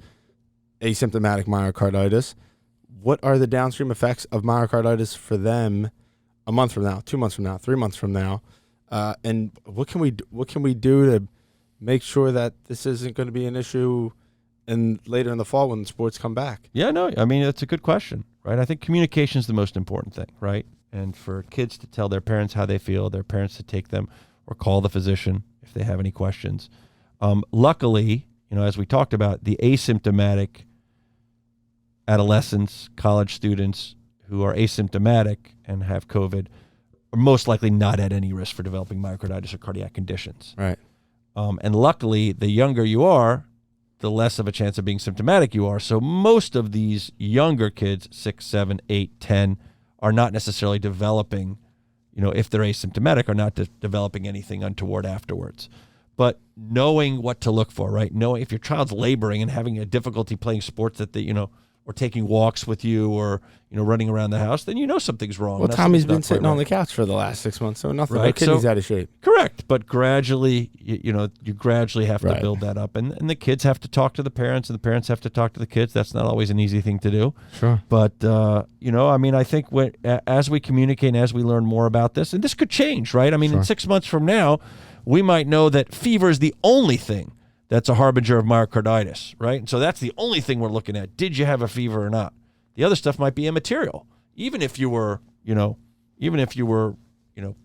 asymptomatic myocarditis. What are the downstream effects of myocarditis for them a month from now, 2 months from now, 3 months from now? And what can we do to make sure that this isn't going to be an issue later in the fall when sports come back? Yeah, no, that's a good question, right? I think communication is the most important thing, right? And for kids to tell their parents how they feel, their parents to take them or call the physician if they have any questions. Luckily, as we talked about, the asymptomatic adolescents, college students who are asymptomatic and have COVID are most likely not at any risk for developing myocarditis or cardiac conditions. Right. And luckily, the younger you are, the less of a chance of being symptomatic you are. So most of these younger kids, 6, 7, 8, 10, are not necessarily developing, if they're asymptomatic, are not developing anything untoward afterwards. But knowing what to look for, right? Knowing if your child's laboring and having a difficulty playing sports that or taking walks with you or, running around the house, then something's wrong. Well, Tommy's been sitting on the couch for the last 6 months, so nothing. Right? Kidney's out of shape. Correct. But gradually, you gradually have to build that up. And the kids have to talk to the parents and the parents have to talk to the kids. That's not always an easy thing to do. Sure. But, I think as we communicate and as we learn more about this, and this could change, right? In 6 months from now, we might know that fever is the only thing that's a harbinger of myocarditis, right? And so that's the only thing we're looking at. Did you have a fever or not? The other stuff might be immaterial. Even if you were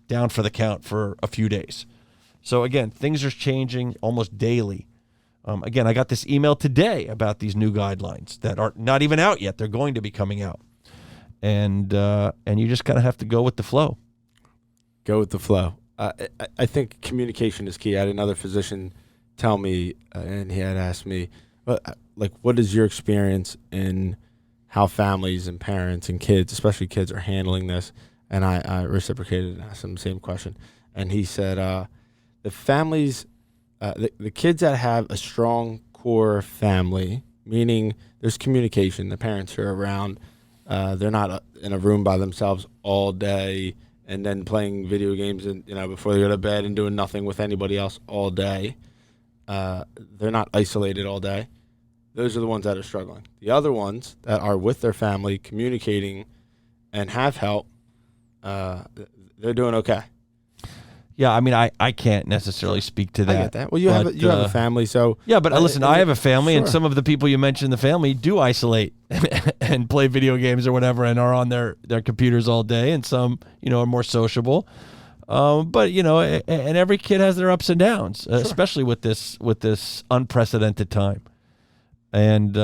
down for the count for a few days. So again, things are changing almost daily. Again, I got this email today about these new guidelines that are not even out yet. They're going to be coming out. And you just kind of have to go with the flow. Go with the flow. I think communication is key. I had another physician tell me, and he had asked me, what is your experience in how families and parents and kids, especially kids, are handling this? And I reciprocated and asked him the same question. And he said, the families, the kids that have a strong core family, meaning there's communication, the parents are around, they're not in a room by themselves all day and then playing video games and before they go to bed and doing nothing with anybody else all day. They're not isolated all day. Those are the ones that are struggling. The other ones that are with their family, communicating, and have help, they're doing okay. Yeah, I mean, I can't necessarily speak to that. I get that. Well, you have a family, so yeah. But listen, I have a family, and sure. some of the people you mentioned in the family do isolate and play video games or whatever, and are on their computers all day, and some are more sociable. But and every kid has their ups and downs, Sure. especially with this unprecedented time. And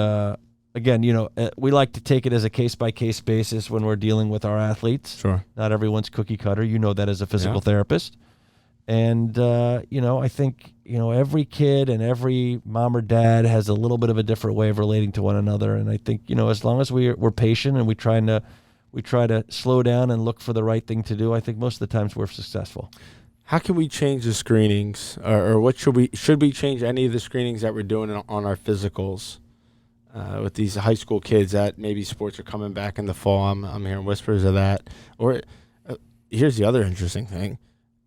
again, we like to take it as a case-by-case basis when we're dealing with our athletes. Sure. Not everyone's cookie cutter. You know that as a physical therapist. And, I think, every kid and every mom or dad has a little bit of a different way of relating to one another. And I think, as long as we're patient and we try to slow down and look for the right thing to do, I think most of the times we're successful. How can we change the screenings, or what should we change any of the screenings that we're doing on our physicals with these high school kids that maybe sports are coming back in the fall? I'm hearing whispers of that. Or here's the other interesting thing: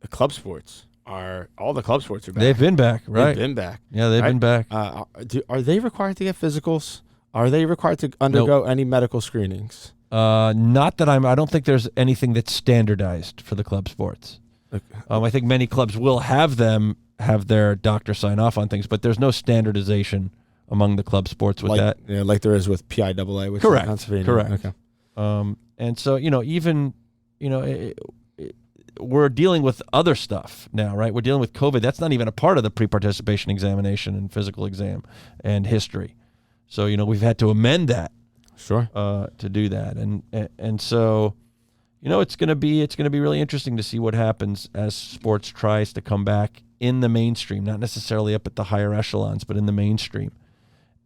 the club sports are back. They've been back, right? They've been back. Yeah, they've been back. Are they required to get physicals? Are they required to undergo any medical screenings? Not that I don't think there's anything that's standardized for the club sports. Okay. I think many clubs will have their doctor sign off on things, but there's no standardization among the club sports with that. Yeah, like there is with PIAA, which Correct. is Pennsylvania. Correct. Okay. And so we're dealing with other stuff now, right? We're dealing with COVID. That's not even a part of the pre-participation examination and physical exam and history. So we've had to amend that. Sure. To do that, and so. It's going to be really interesting to see what happens as sports tries to come back in the mainstream, not necessarily up at the higher echelons, but in the mainstream.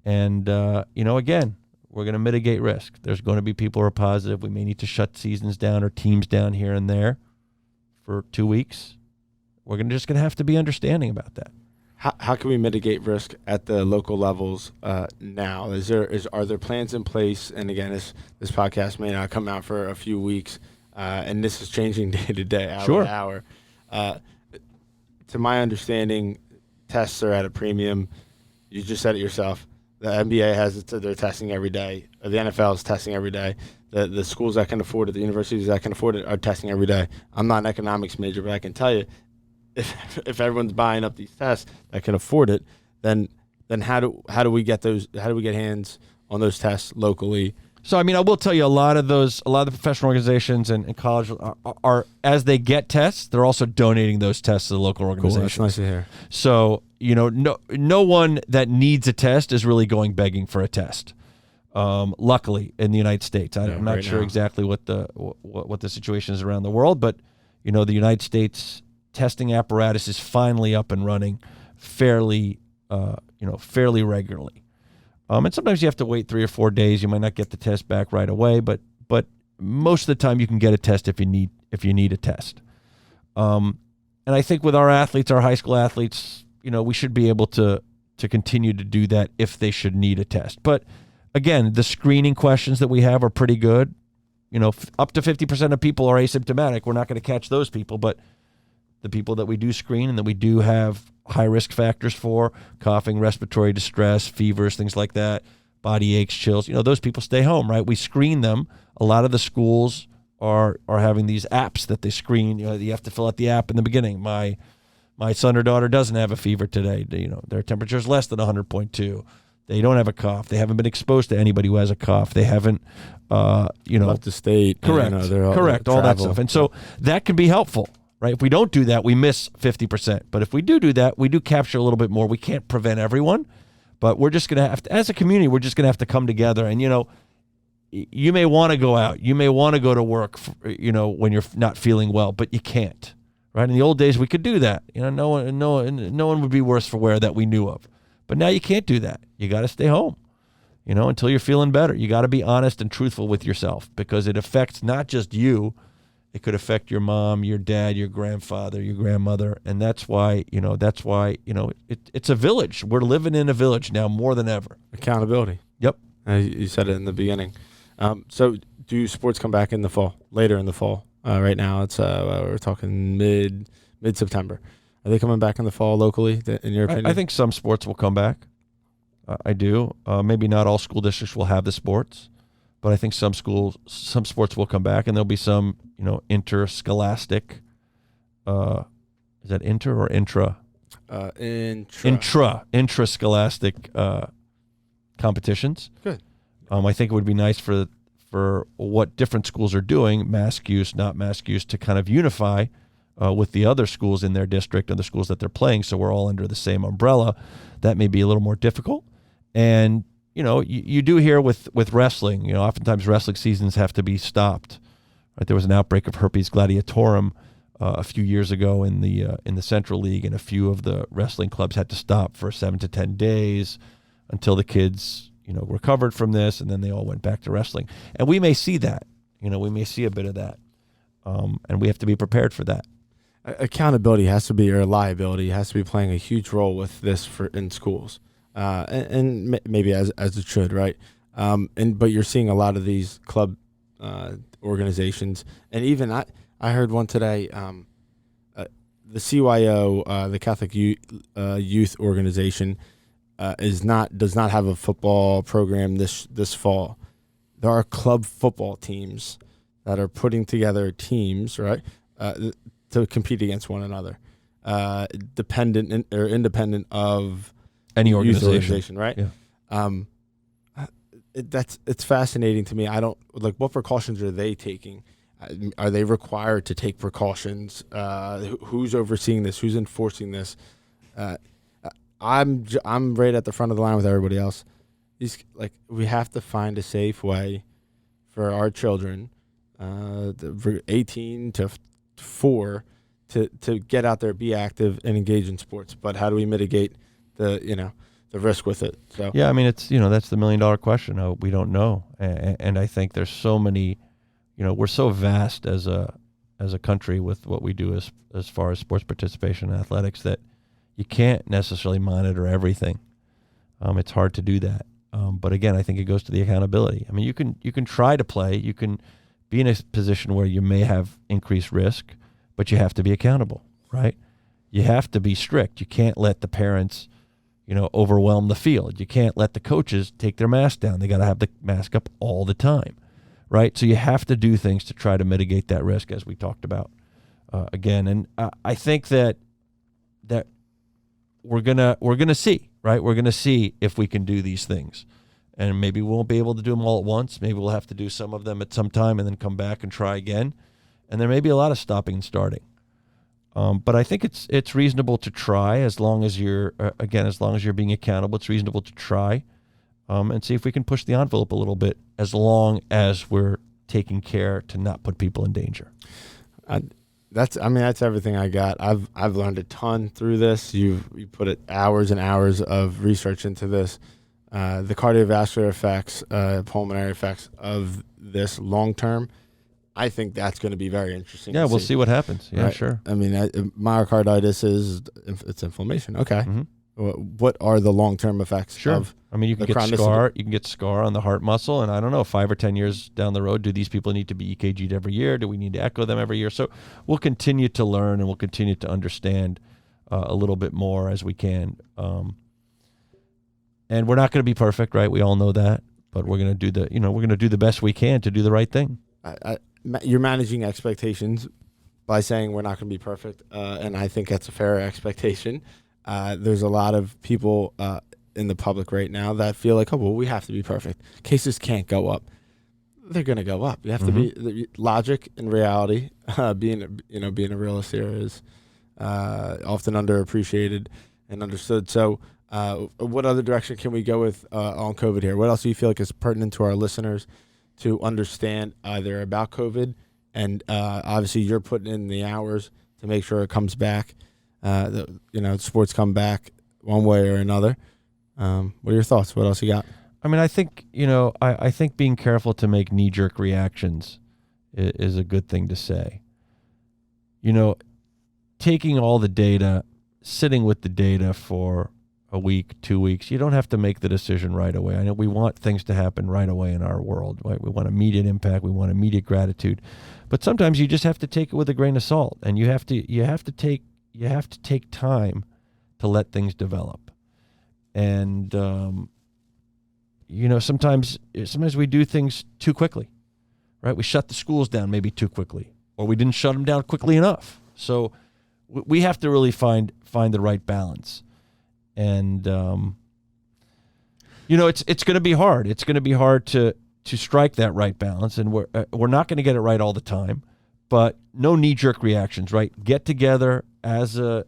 And, again, we're going to mitigate risk. There's going to be people who are positive. We may need to shut seasons down or teams down here and there for 2 weeks. We're just going to have to be understanding about that. How can we mitigate risk at the local levels now? Are there plans in place? And again, this podcast may not come out for a few weeks. And this is changing day to day, hour Sure. to hour. To my understanding, tests are at a premium. You just said it yourself. The NBA has their testing every day. The NFL is testing every day. The schools that can afford it, the universities that can afford it, are testing every day. I'm not an economics major, but I can tell you, if everyone's buying up these tests that can afford it, then how do we get those? How do we get hands on those tests locally? So, I will tell you, a lot of the professional organizations and college are, as they get tests, they're also donating those tests to the local organizations. Cool, that's nice to hear. So, no one that needs a test is really going begging for a test. Luckily, in the United States, I'm not sure exactly what the situation is around the world, but the United States testing apparatus is finally up and running fairly regularly. And sometimes you have to wait 3 or 4 days. You might not get the test back right away, but most of the time you can get a test if you need a test. And I think with our athletes, our high school athletes, we should be able to continue to do that if they should need a test. But again, the screening questions that we have are pretty good. Up to 50% of people are asymptomatic. We're not going to catch those people, but the people that we do screen and that we do have high risk factors for, coughing, respiratory distress, fevers, things like that, body aches, chills, those people stay home, right? We screen them. A lot of the schools are having these apps that they screen. You have to fill out the app in the beginning. My son or daughter doesn't have a fever today. Their temperature is less than 100.2. They don't have a cough. They haven't been exposed to anybody who has a cough. They haven't, left the state. Correct. Correct. All that stuff. And so that can be helpful, right? If we don't do that, we miss 50%. But if we do that, we do capture a little bit more. We can't prevent everyone, but we're just going to have to, as a community, we're just going to have to come together. And, you may want to go out. You may want to go to work, when you're not feeling well, but you can't, right? In the old days, we could do that. No one would be worse for wear that we knew of. But now you can't do that. You got to stay home, until you're feeling better. You got to be honest and truthful with yourself, because it affects not just you. It could affect your mom, your dad, your grandfather, your grandmother. And that's why it's a village. We're living in a village now more than ever. Accountability. Yep. You said it in the beginning. So do sports come back in the fall, later in the fall? Right now it's we're talking mid-September. Are they coming back in the fall locally, in your opinion? I think some sports will come back. I do. Maybe not all school districts will have the sports, but I think some sports will come back, and there'll be some, interscholastic. Is that inter or intra? Intrascholastic competitions. Good. I think it would be nice for what different schools are doing, mask use, not mask use, to kind of unify with the other schools in their district and the schools that they're playing, so we're all under the same umbrella. That may be a little more difficult. And, you do hear with wrestling, oftentimes wrestling seasons have to be stopped. Right? There was an outbreak of herpes gladiatorum a few years ago in the Central League, and a few of the wrestling clubs had to stop for 7 to 10 days until the kids, recovered from this, and then they all went back to wrestling. And we may see that. We may see a bit of that. And we have to be prepared for that. Accountability has to be, or liability has to be playing a huge role with this in schools, and maybe as it should, right? But you're seeing a lot of these club organizations, and even I heard one today. The CYO, the Catholic Youth Organization, does not have a football program this fall. There are club football teams that are putting together teams, right? To compete against one another, independent of any organization, right? Yeah. It's fascinating to me. I don't what precautions are they taking? Are they required to take precautions? Who's overseeing this? Who's enforcing this? I'm right at the front of the line with everybody else. We have to find a safe way for our children, 18 to 4, to get out there, be active, and engage in sports. But how do we mitigate the risk with it? So yeah, I mean, it's that's the $1 million question. We don't know, and I think there's so many. We're so vast as a country with what we do as far as sports participation and athletics that you can't necessarily monitor everything. It's hard to do that. But again, I think it goes to the accountability. I mean, you can try to play. You can be in a position where you may have increased risk, but you have to be accountable, right? You have to be strict. You can't let the parents, overwhelm the field. You can't let the coaches take their mask down. They got to have the mask up all the time, right? So you have to do things to try to mitigate that risk, as we talked about again. And I think that we're gonna see, right? We're gonna see if we can do these things, and maybe we won't be able to do them all at once. Maybe we'll have to do some of them at some time and then come back and try again. And there may be a lot of stopping and starting. But I think it's reasonable to try, as long as you're being accountable. It's reasonable to try and see if we can push the envelope a little bit, as long as we're taking care to not put people in danger. That's everything I got. I've learned a ton through this. You put hours and hours of research into this. The cardiovascular effects, pulmonary effects of this long term. I think that's going to be very interesting. Yeah, we'll see what happens. Yeah, right? Sure. I mean, myocarditis it's inflammation. Okay. Mm-hmm. What are the long-term effects? Sure. You can get scar. You can get scar on the heart muscle, and I don't know, 5 or 10 years down the road, do these people need to be EKG'd every year? Do we need to echo them every year? So we'll continue to learn, and we'll continue to understand a little bit more as we can. And we're not going to be perfect, right? We all know that, but we're going to do the best we can to do the right thing. You're managing expectations by saying we're not going to be perfect, and I think that's a fair expectation. There's a lot of people in the public right now that feel like, oh, well, we have to be perfect. Cases can't go up. They're going to go up. You have to be logic and reality. Being a realist here is often underappreciated and understood. So, what other direction can we go with on COVID here? What else do you feel like is pertinent to our listeners to understand either about COVID and obviously you're putting in the hours to make sure it comes back, sports come back one way or another. What are your thoughts? What else you got? I mean, I think, I think being careful to make knee-jerk reactions is a good thing to say. Taking all the data, sitting with the data for a week, 2 weeks, you don't have to make the decision right away. I know we want things to happen right away in our world, right? We want immediate impact. We want immediate gratitude. But sometimes you just have to take it with a grain of salt, and you have to take time to let things develop. And, sometimes we do things too quickly, right? We shut the schools down maybe too quickly, or we didn't shut them down quickly enough. So we have to really find the right balance. And, it's going to be hard. It's going to be hard to strike that right balance. And we're not going to get it right all the time, but no knee-jerk reactions, right? Get together as a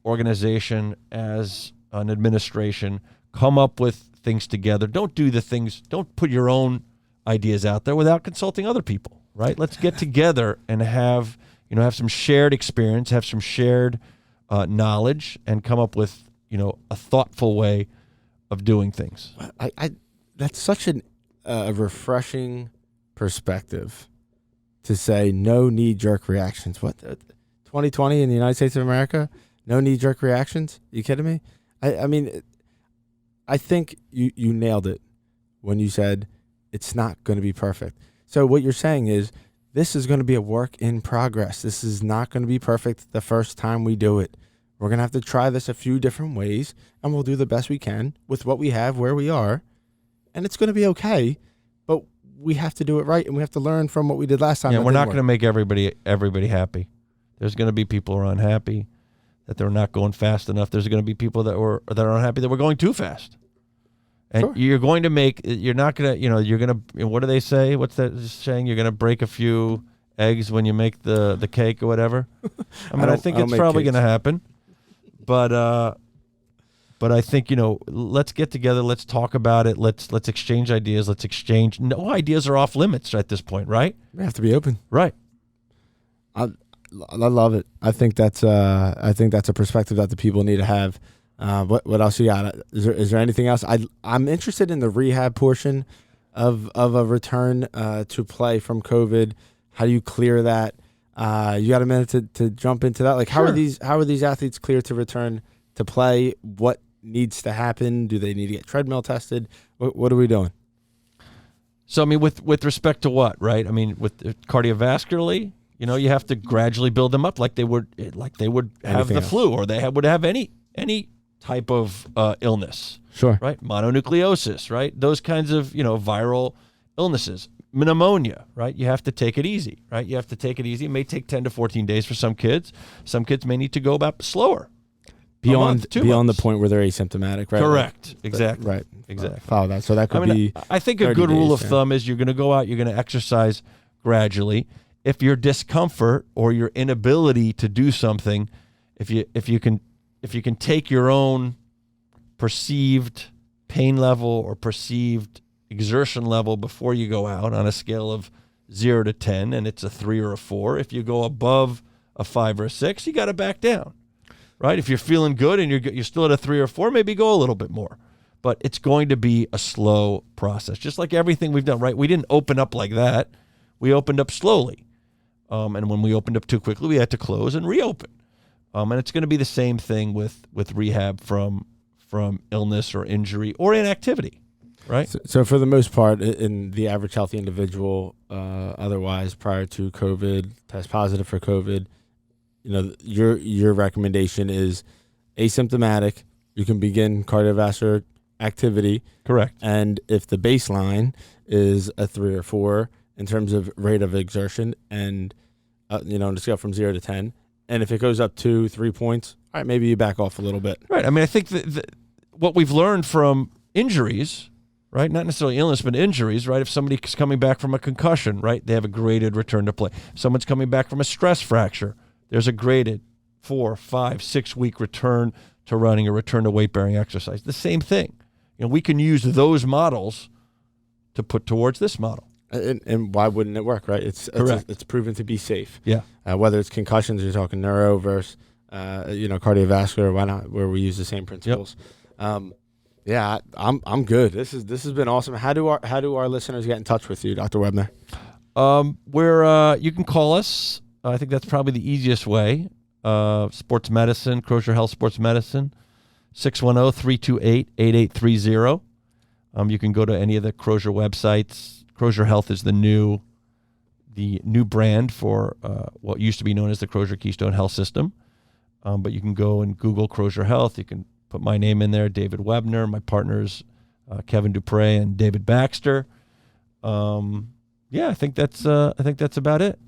organization, as an administration, come up with things together. Don't put your own ideas out there without consulting other people, right? Let's get together and have some shared experience, have some shared knowledge, and come up with, a thoughtful way of doing things. That's such a refreshing perspective to say no knee-jerk reactions. What, 2020 in the United States of America? No knee-jerk reactions? You kidding me? I mean, I think you nailed it when you said it's not going to be perfect. So what you're saying is this is going to be a work in progress. This is not going to be perfect the first time we do it. We're going to have to try this a few different ways, and we'll do the best we can with what we have, where we are, and it's going to be okay, but we have to do it right, and we have to learn from what we did last time. Yeah, we're not going to make everybody happy. There's going to be people who are unhappy that they're not going fast enough. There's going to be people that are unhappy that we're going too fast. And sure. You're not going to, what do they say? What's that saying? You're going to break a few eggs when you make the cake or whatever. I think it's probably going to happen. But I think, let's get together. Let's talk about it. Let's exchange ideas. No ideas are off limits at this point, right? We have to be open. Right. I love it. I think that's a perspective that the people need to have. What else you got? Is there anything else? I'm interested in the rehab portion of a return to play from COVID. How do you clear that? You got a minute to jump into that? Like, Sure. How are these athletes cleared to return to play? What needs to happen? Do they need to get treadmill tested? What are we doing? So, I mean, with respect to what, right? I mean, with cardiovascularly, you have to gradually build them up like they would have the flu, or they would have any type of illness. Sure. Right? Mononucleosis, right? Those kinds of, viral illnesses. Pneumonia, right? You have to take it easy, right? You have to take it easy. It may take 10 to 14 days for some kids. Some kids may need to go about slower. Beyond the point where they're asymptomatic, right? Correct. Exactly. Right. Exactly. Follow that. So that could be. I think a good rule of thumb is you're going to go out, you're going to exercise gradually. If your discomfort or your inability to do something, if you can take your own perceived pain level or perceived exertion level before you go out on a scale of 0 to 10, and it's a 3 or a 4. If you go above a 5 or a 6, you got to back down, right? If you're feeling good and you're still at a 3 or 4, maybe go a little bit more. But it's going to be a slow process, just like everything we've done, right? We didn't open up like that. We opened up slowly. And when we opened up too quickly, we had to close and reopen. And it's going to be the same thing with rehab from illness or injury or inactivity. Right. So for the most part, in the average healthy individual, otherwise prior to COVID, test positive for COVID, your recommendation is asymptomatic. You can begin cardiovascular activity. Correct. And if the baseline is a 3 or 4 in terms of rate of exertion, and on a scale from 0 to 10, and if it goes up 2-3 points, all right, maybe you back off a little bit. Right. I mean, I think that what we've learned from injuries, right? Not necessarily illness, but injuries, right? If somebody's coming back from a concussion, right, they have a graded return to play. If someone's coming back from a stress fracture, there's a graded 4, 5, 6 week return to running or return to weight-bearing exercise. The same thing. We can use those models to put towards this model. And why wouldn't it work, right? It's proven to be safe. Yeah. Whether it's concussions, you're talking neuro versus, cardiovascular, why not, where we use the same principles. Yep. I'm good. This has been awesome. How do our listeners get in touch with you, Dr. Webner? You can call us. I think that's probably the easiest way. Sports Medicine, Crozer Health Sports Medicine, 610-328-8830. You can go to any of the Crozer websites. Crozer Health is the new brand for what used to be known as the Crozer Keystone Health System. But you can go and Google Crozer Health. You can put my name in there, David Webner, my partners, Kevin Dupre and David Baxter. I think that's about it.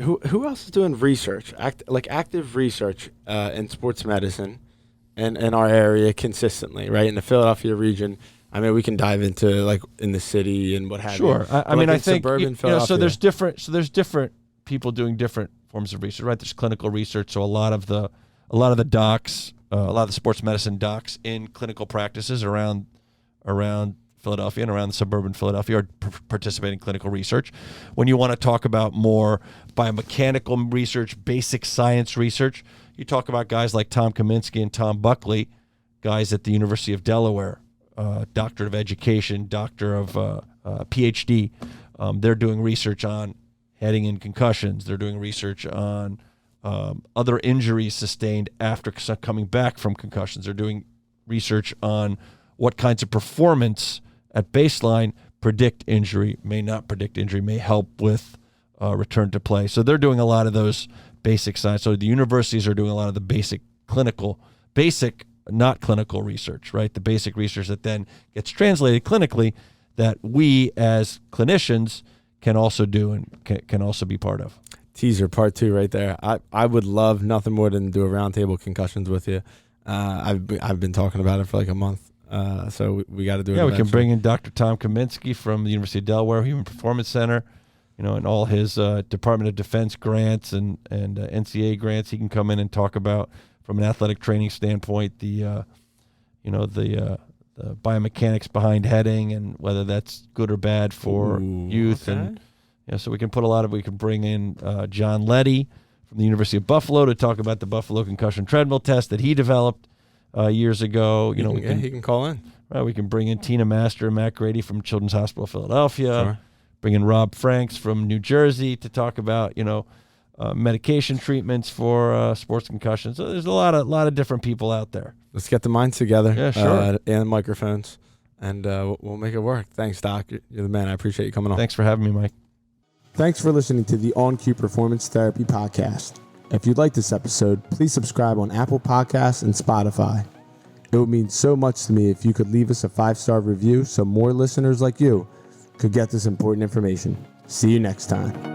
Who else is doing research, active research in sports medicine in our area consistently, right? In the Philadelphia region. I mean, we can dive into in the city and what have you. Sure. I think suburban Philadelphia. So there's different people doing different forms of research, right? There's clinical research. So a lot of the docs, a lot of the sports medicine docs in clinical practices around Philadelphia and around the suburban Philadelphia are participating in clinical research. When you want to talk about more biomechanical research, basic science research, you talk about guys like Tom Kaminsky and Tom Buckley, guys at the University of Delaware, doctorate of education, doctor of PhD. They're doing research on heading and concussions. They're doing research on other injuries sustained after coming back from concussions. They're doing research on what kinds of performance at baseline predict injury, may not predict injury, may help with return to play. So they're doing a lot of those basic science. So the universities are doing a lot of the not clinical research, right? The basic research that then gets translated clinically that we as clinicians can also do and can also be part of. Teaser part 2 right there. I would love nothing more than do a roundtable concussions with you. I've been talking about it for a month. So we got to do it. Yeah, eventually. We can bring in Dr. Tom Kaminsky from the University of Delaware Human Performance Center, and all his Department of Defense grants and NCAA grants. He can come in and talk about, from an athletic training standpoint, the biomechanics behind heading and whether that's good or bad for youth. Okay. And so we can bring in John Leddy from the University of Buffalo to talk about the Buffalo concussion treadmill test that he developed years ago. He can call in. Right, we can bring in Tina Master and Matt Grady from Children's Hospital of Philadelphia. Sure. Bring in Rob Franks from New Jersey to talk about medication treatments for sports concussions. So there's a lot of different people out there. Let's get the minds together. Yeah, sure. And microphones, and we'll make it work. Thanks, Doc. You're the man. I appreciate you coming on. Thanks for having me, Mike. Thanks for listening to the On Cue Performance Therapy Podcast. If you like this episode, please subscribe on Apple Podcasts and Spotify. It would mean so much to me if you could leave us a 5-star review so more listeners like you could get this important information. See you next time.